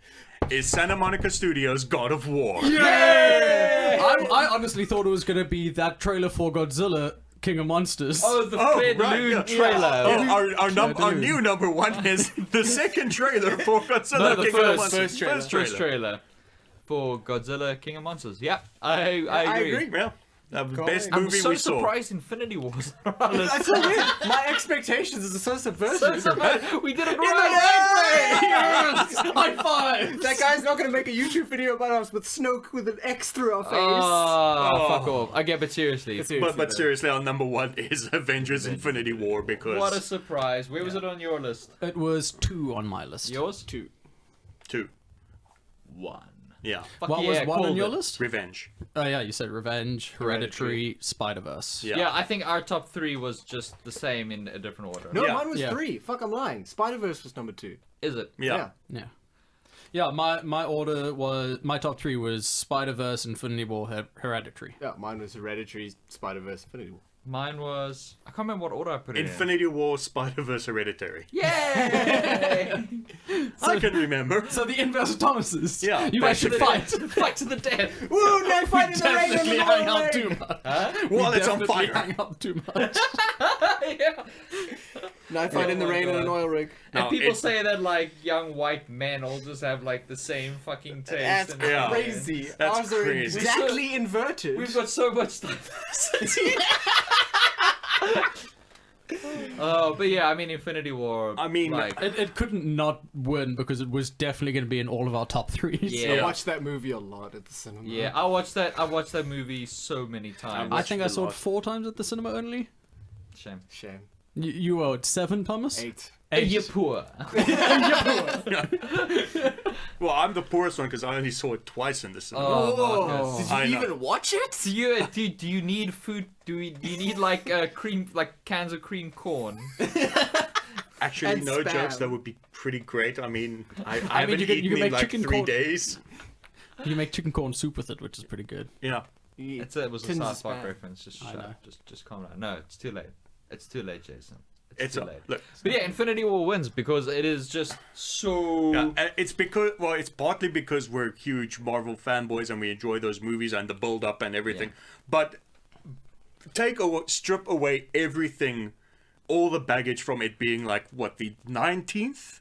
is Santa Monica Studios' God of War.
I honestly thought it was going to be that trailer for Godzilla, King of Monsters.
Oh, the Fred Loon trailer.
Oh, our new number one is the second trailer for Godzilla,
No, the
King of Monsters.
first trailer for Godzilla King of Monsters. Yeah, I agree.
Yeah. The best
I'm
movie
so
we saw.
surprised Infinity Wars are on this.
That's so weird. My expectations are so subversive.
We did it right!
Yes! High five!
That guy's not gonna make a YouTube video about us with Snoke with an X through our face.
Oh, fuck off. Okay, but seriously.
But seriously, our number one is Avengers Infinity War because...
What a surprise. Where was it on your list?
It was 2 on my list.
Yours?
2.
2.
1.
Yeah.
Fuck
What
yeah,
was one on
called
your
it.
list?
Revenge.
Oh yeah, you said Revenge, Hereditary, Spider-Verse.
Yeah.
Yeah, I think our top 3 was just the same in a different order.
No,
Yeah.
mine was
Yeah.
3. Fuck, I'm lying. Spider-Verse was number 2.
Is it?
Yeah.
Yeah, my order was, my top 3 was Spider-Verse, Infinity War, Hereditary.
Yeah, mine was Hereditary, Spider-Verse, Infinity War.
Mine was... I can't remember what order I put it
Infinity War, Spider-Verse, Hereditary.
in. Yay!
I can remember.
So the inverse of Thomas's.
Yeah,
You guys should fight.
Fight to the death.
Woo, now fight in the rain
Definitely
and
hang
the
out
rain.
too much.
While it's on
Definitely
fire.
hang out too much.
Yeah.
Now fight in the
Oh my
rain in an
God.
oil rig.
And
No,
people
it's-
say that like young white men all just have like the same fucking taste.
That's
and
Yeah.
crazy.
That's
Ours are
crazy.
exactly inverted.
We've got so much diversity. Oh, but yeah, I mean Infinity War.
I mean,
like,
It couldn't not win because it was definitely going to be in all of our top 3s.
Yeah.
I watched that movie a lot at the cinema.
yeah, I watched that movie so many times.
I think I
watched
saw
a
it
lot.
4 times at the cinema only.
Shame.
Shame.
You were at 7, Thomas?
8.
Hey, you're poor.
Well, I'm the poorest one because I only saw it twice in the cinema.
Oh, Marcus.
Did
I
you
know.
even watch it?
Do you need food? Do you need like cream, like cans of cream corn?
Actually,
And
no
spam.
jokes. That would be pretty great. I mean, I
mean,
haven't
you can
eaten in
make
like
chicken
3
corn-
days.
You make chicken corn soup with it, which is pretty good.
Yeah.
It was a
Tins of
South Park
spam.
reference. Just
I
shut
know.
up. Just calm down. No, it's too late. It's too late, Jason.
It's
too
a,
late.
look.
But yeah, Infinity War wins because it is just so.
Yeah, it's because it's partly because we're huge Marvel fanboys and we enjoy those movies and the build up and everything. But strip away everything, all the baggage from it being like what, the 19th,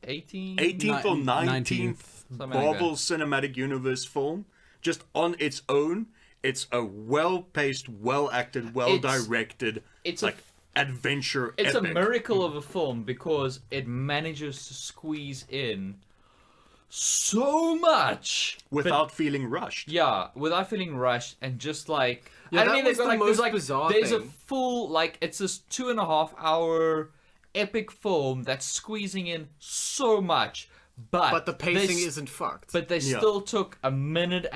18th or 19th
Something like
Marvel Cinematic Universe film. Just on its own, it's a well-paced, well-acted, well-directed,
it's
like adventure.
It's
epic.
a miracle of a film because it manages to squeeze in so much
without feeling rushed.
Yeah, without feeling rushed and just like
Yeah, that was
they've got,
the
like, there's,
most
like,
bizarre
there's a
thing.
full like it's this 2.5 hour epic film that's squeezing in so much,
But the
they
pacing
s-
isn't fucked.
But they
Yeah.
still took 1.5 minutes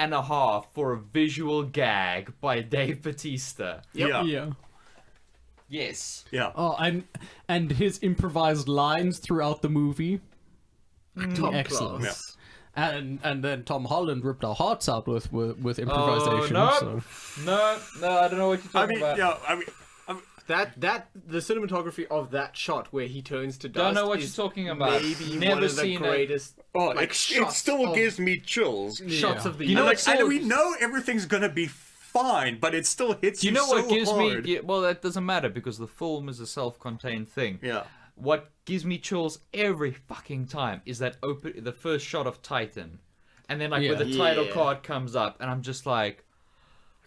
for a visual gag by Dave Bautista.
Yep.
Yeah.
Yeah.
Yes.
Yeah.
Oh, and his improvised lines throughout the movie.
Top
excellent.
class.
And then Tom Holland ripped our hearts out with
Oh
improvisation.
no,
So.
no, I don't know what you're
I
talking
mean,
about.
yeah. I mean,
That the cinematography of that shot where he turns to dust.
Don't know what
is
you're talking about.
Maybe
Never
one of the
seen it.
greatest.
oh,
like,
it
shots
still
of-
gives me chills.
shots
Yeah.
of the.
You know
Like,
what's
and
so-
we know everything's gonna be fine, but it still hits
Do you
you
know what
so
gives
hard.
me? Yeah, well, that doesn't matter because the film is a self-contained thing.
Yeah.
What gives me chills every fucking time is that the first shot of Titan, and then like when the title
Yeah.
card comes up, and I'm just like,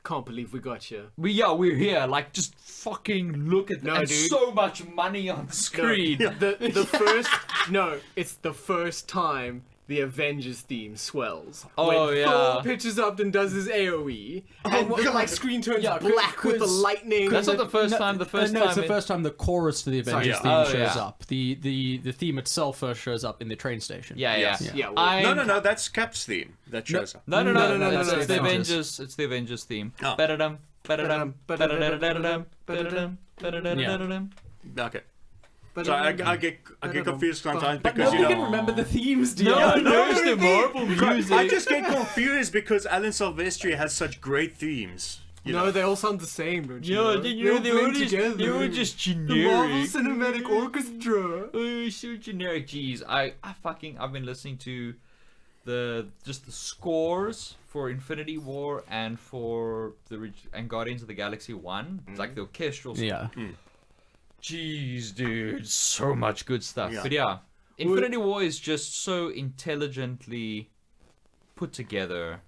Can't believe we got you.
we're here. Like, just fucking look at that.
No,
And
dude.
so much money on the screen.
The first it's the first time the Avengers theme swells.
Oh,
when
yeah.
Thor pitches up and does his AOE, and the like screen turns
Yeah,
black with the
'cause-
lightning.
That's not the first time. The first
no,
time.
it's the
it-
first time the chorus to the Avengers
yeah.
theme
Oh,
shows
yeah.
up. The theme itself first shows up in the train station.
Yeah, yeah.
Yes.
Yeah, well,
I'm-
No, that's Cap's theme that shows up.
No,
that's
It's the
Avengers.
Avengers. It's the Avengers theme.
Oh.
Ba-da-dum, ba-da-dum, ba-da-da-da-da-dum, ba-da-dum, ba-da-da-da-da-dum.
Okay. So I get confused sometimes
But
because
nobody
you
can
know.
remember the themes, do
No
you?
one knows the Marvel
I
music.
just get confused because Alan Silvestri has such great themes. You
no,
know?
they all sound the same, don't you?
Yeah,
know?
you know,
all blend
they were just
The Marvel
generic.
Cinematic Orchestra.
Oh, so generic. Jeez, I've been listening to the scores for Infinity War and for and Guardians of the Galaxy 1. It's like the orchestral.
Yeah.
Jeez, dude, so much good stuff.
Yeah.
But yeah, Infinity War is just so intelligently put together,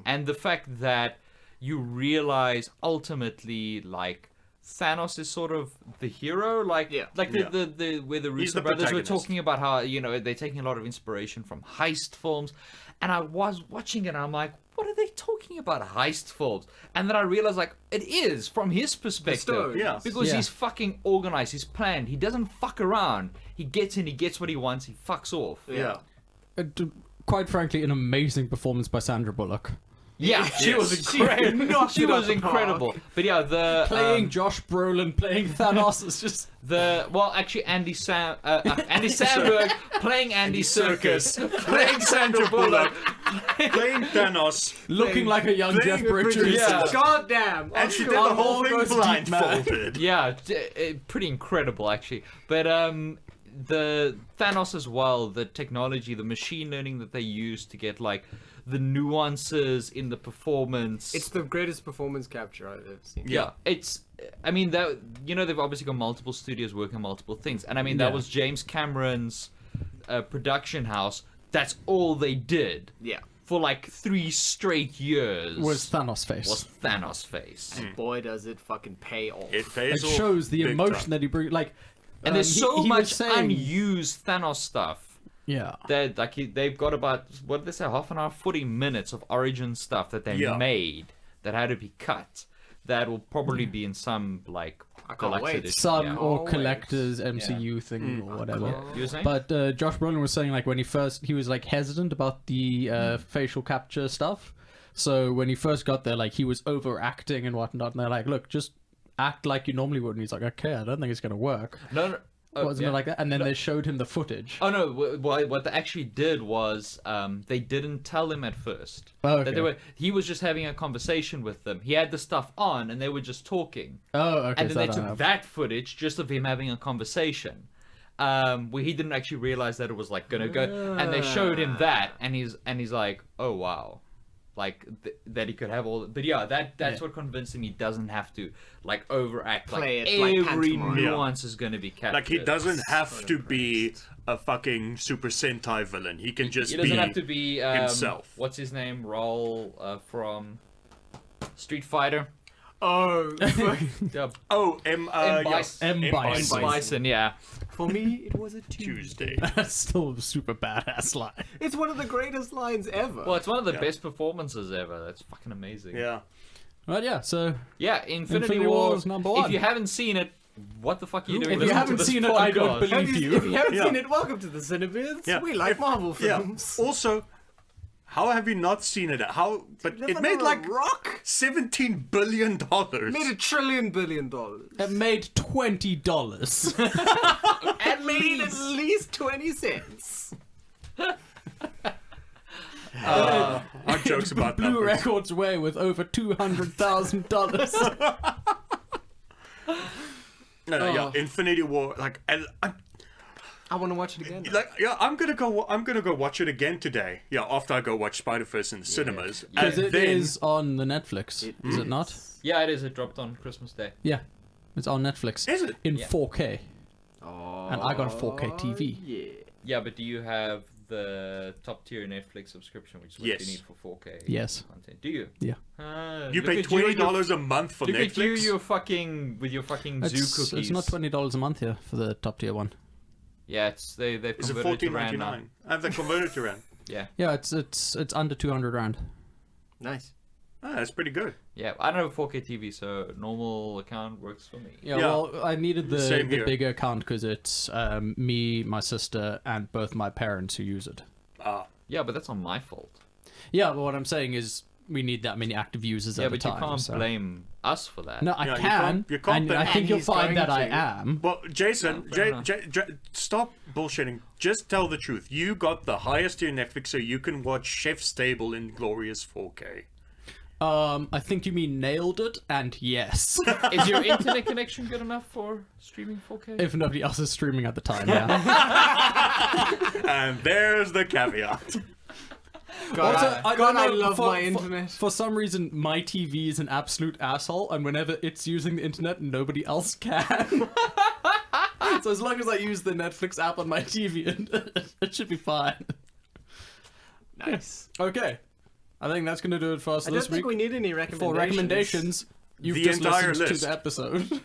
and the fact that you realize ultimately, like, Thanos is sort of the hero, like,
Yeah.
like
Yeah.
the where the
He's
Russo
the
brothers were
protagonist.
talking about how they're taking a lot of inspiration from heist films, and I was watching it, and I'm like, what are they talking about heist films? And then I realized, like, it is from his perspective,
story.
Yeah.
because
Yeah.
he's fucking organized, he's planned, he doesn't fuck around. He gets in, he gets what he wants, he fucks off.
Yeah.
Quite frankly, an amazing performance by Sandra Bullock.
Yeah, she was
She
incredible.
knocked
She
it out
was
the
incredible. But yeah, the
Playing Josh Brolin, playing Thanos is just...
actually Andy Samberg playing Andy Serkis, playing Sandra Bullock.
Playing Thanos.
looking like a young Jeff
playing
Bridges.
Yeah.
Goddamn.
And she did
Oscar
the whole thing
goes deep, man.
blindfolded.
Yeah, pretty incredible actually. But the Thanos as well, the technology, the machine learning that they use to get like the nuances in the performance.
It's the greatest performance capture I've ever seen.
Yeah, it's. I mean, that they've obviously got multiple studios working on multiple things, and I mean that
Yeah.
was James Cameron's production house. That's all they did
Yeah.
for like 3 straight years.
Was Thanos face.
was Thanos face.
And boy, does it fucking pay off.
It pays
It
off
shows the
big
emotion
time.
that he brings. Like,
And there's
he-
so
he was
much
saying-
unused Thanos stuff.
Yeah.
They've got about, what did they say, half an hour, 40 minutes of origin stuff that they
Yeah.
made that had to be cut. That will probably be in some like
I can't
deluxe
wait.
edition.
Some
yeah.
or
Always.
collector's MCU thing or whatever.
Yeah. You were saying?
But Josh Brolin was saying like when he was like hesitant about the facial capture stuff. So when he first got there, like he was overacting and whatnot, and they're like, "Look, just act like you normally would." And he's like, "Okay, I don't think it's gonna work."
no,
Wasn't
yeah.
it like that? And then they showed him the footage.
Oh no! What they actually did was they didn't tell him at first.
Oh,
That
okay.
he was just having a conversation with them. He had the stuff on, and they were just talking.
Oh, okay.
And then
so
they
I don't
took
know.
that footage just of him having a conversation, where he didn't actually realize that it was like gonna go. And they showed him that, and he's like, oh wow. Like that he could have all, but yeah, that's what convinced him he doesn't have to like overact.
Play
like
it like
every
pantomime.
nuance is going to be captured.
Like he doesn't have to be a fucking Super Sentai villain. He can just
He doesn't
be
have to be
himself.
What's his name? Raul from Street Fighter.
Oh,
Oh,
M.
M. Bison.
Bison, yeah.
for me, it was a
Tuesday.
That's still a super badass line.
It's one of the greatest lines ever.
Well, it's one of the best performances ever. That's fucking amazing.
Yeah.
But yeah, so
Yeah, Infinity
Infinity
War
War is number one.
If you haven't seen it, what the fuck are you doing?
If you
listening to
haven't
this
seen it, I don't
podcast?
believe
If you haven't
Yeah.
seen it, welcome to the Cinebeards.
Yeah.
We like Marvel
Yeah.
films.
Also, how have you not seen it? How? But
Live
it
under
made
a
like
rock.
$17 billion.
Made $1 trillion billion.
it made $20.
And made at least 20 cents.
Our jokes about
Blue
numbers.
Records way with over $200,000.
No, yeah, Infinity War. Like,
I want to watch it again.
yeah, I'm gonna go watch it again today. Yeah, after I go watch Spider-Verse in the cinemas.
Because
And
it
then,
is on the Netflix, is it not?
Yeah, it is. It dropped on Christmas Day.
Yeah, it's on Netflix.
Is it?
In
Yeah.
4K.
Oh,
And I got a 4K TV.
Yeah.
Yeah, but do you have the top tier Netflix subscription, which is what
Yes.
you need for 4K
Yes.
content? Do you?
Yeah.
You pay $20 a month for
Look at you,
Netflix.
you're fucking with your fucking zoo cookies.
It's not $20 a month here for the top tier one.
Yeah, they've
Is it
converted to rand now.
$14.99? I have that converted to rand.
Yeah,
Yeah, it's under 200 rand.
Nice.
Ah, that's pretty good.
yeah. I don't have a 4K TV, so normal account works for me.
Yeah,
Yeah.
well, I needed the
Same here.
bigger account because it's me, my sister, and both my parents who use it.
Yeah, but that's not my fault.
Yeah, but what I'm saying is we need that many active users
Yeah,
at a
but
time.
you can't
so.
blame us for that.
No, I
Yeah, you
can.
can't- you can't
and
blame-
I think
And
you'll
he's
find
going
that I
to.
am.
Well, Jason,
fair enough.
stop bullshitting. Just tell the truth. You got the highest tier Netflix, so you can watch Chef's Table in glorious 4K.
I think you mean nailed it, and yes.
Is your internet connection good enough for streaming 4K?
If nobody else is streaming at the time, yeah.
And there's the caveat.
God,
I
God,
don't
I
know,
love
for-
my internet.
For some reason, my TV is an absolute asshole, and whenever it's using the internet, nobody else can. So as long as I use the Netflix app on my TV, it should be fine.
Nice.
Okay, I think that's gonna do it for us
I
this
don't think
week.
we need any
For
recommendations.
recommendations, you've
The
just
entire
listened
list.
to the episode.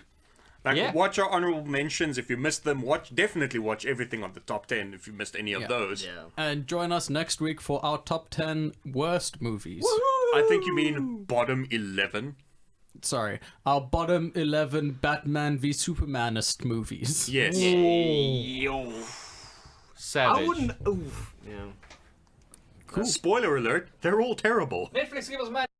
Like,
Yeah.
watch our honorable mentions if you missed them. Definitely watch everything on the top 10 if you missed any of
Yeah.
those.
Yeah.
And join us next week for our top 10 worst movies.
I think you mean bottom 11.
Sorry, our bottom 11 Batman v Supermanist movies.
Yes.
Savage.
I wouldn't. Oof. Yeah.
Spoiler alert, they're all terrible.
Netflix, give us money.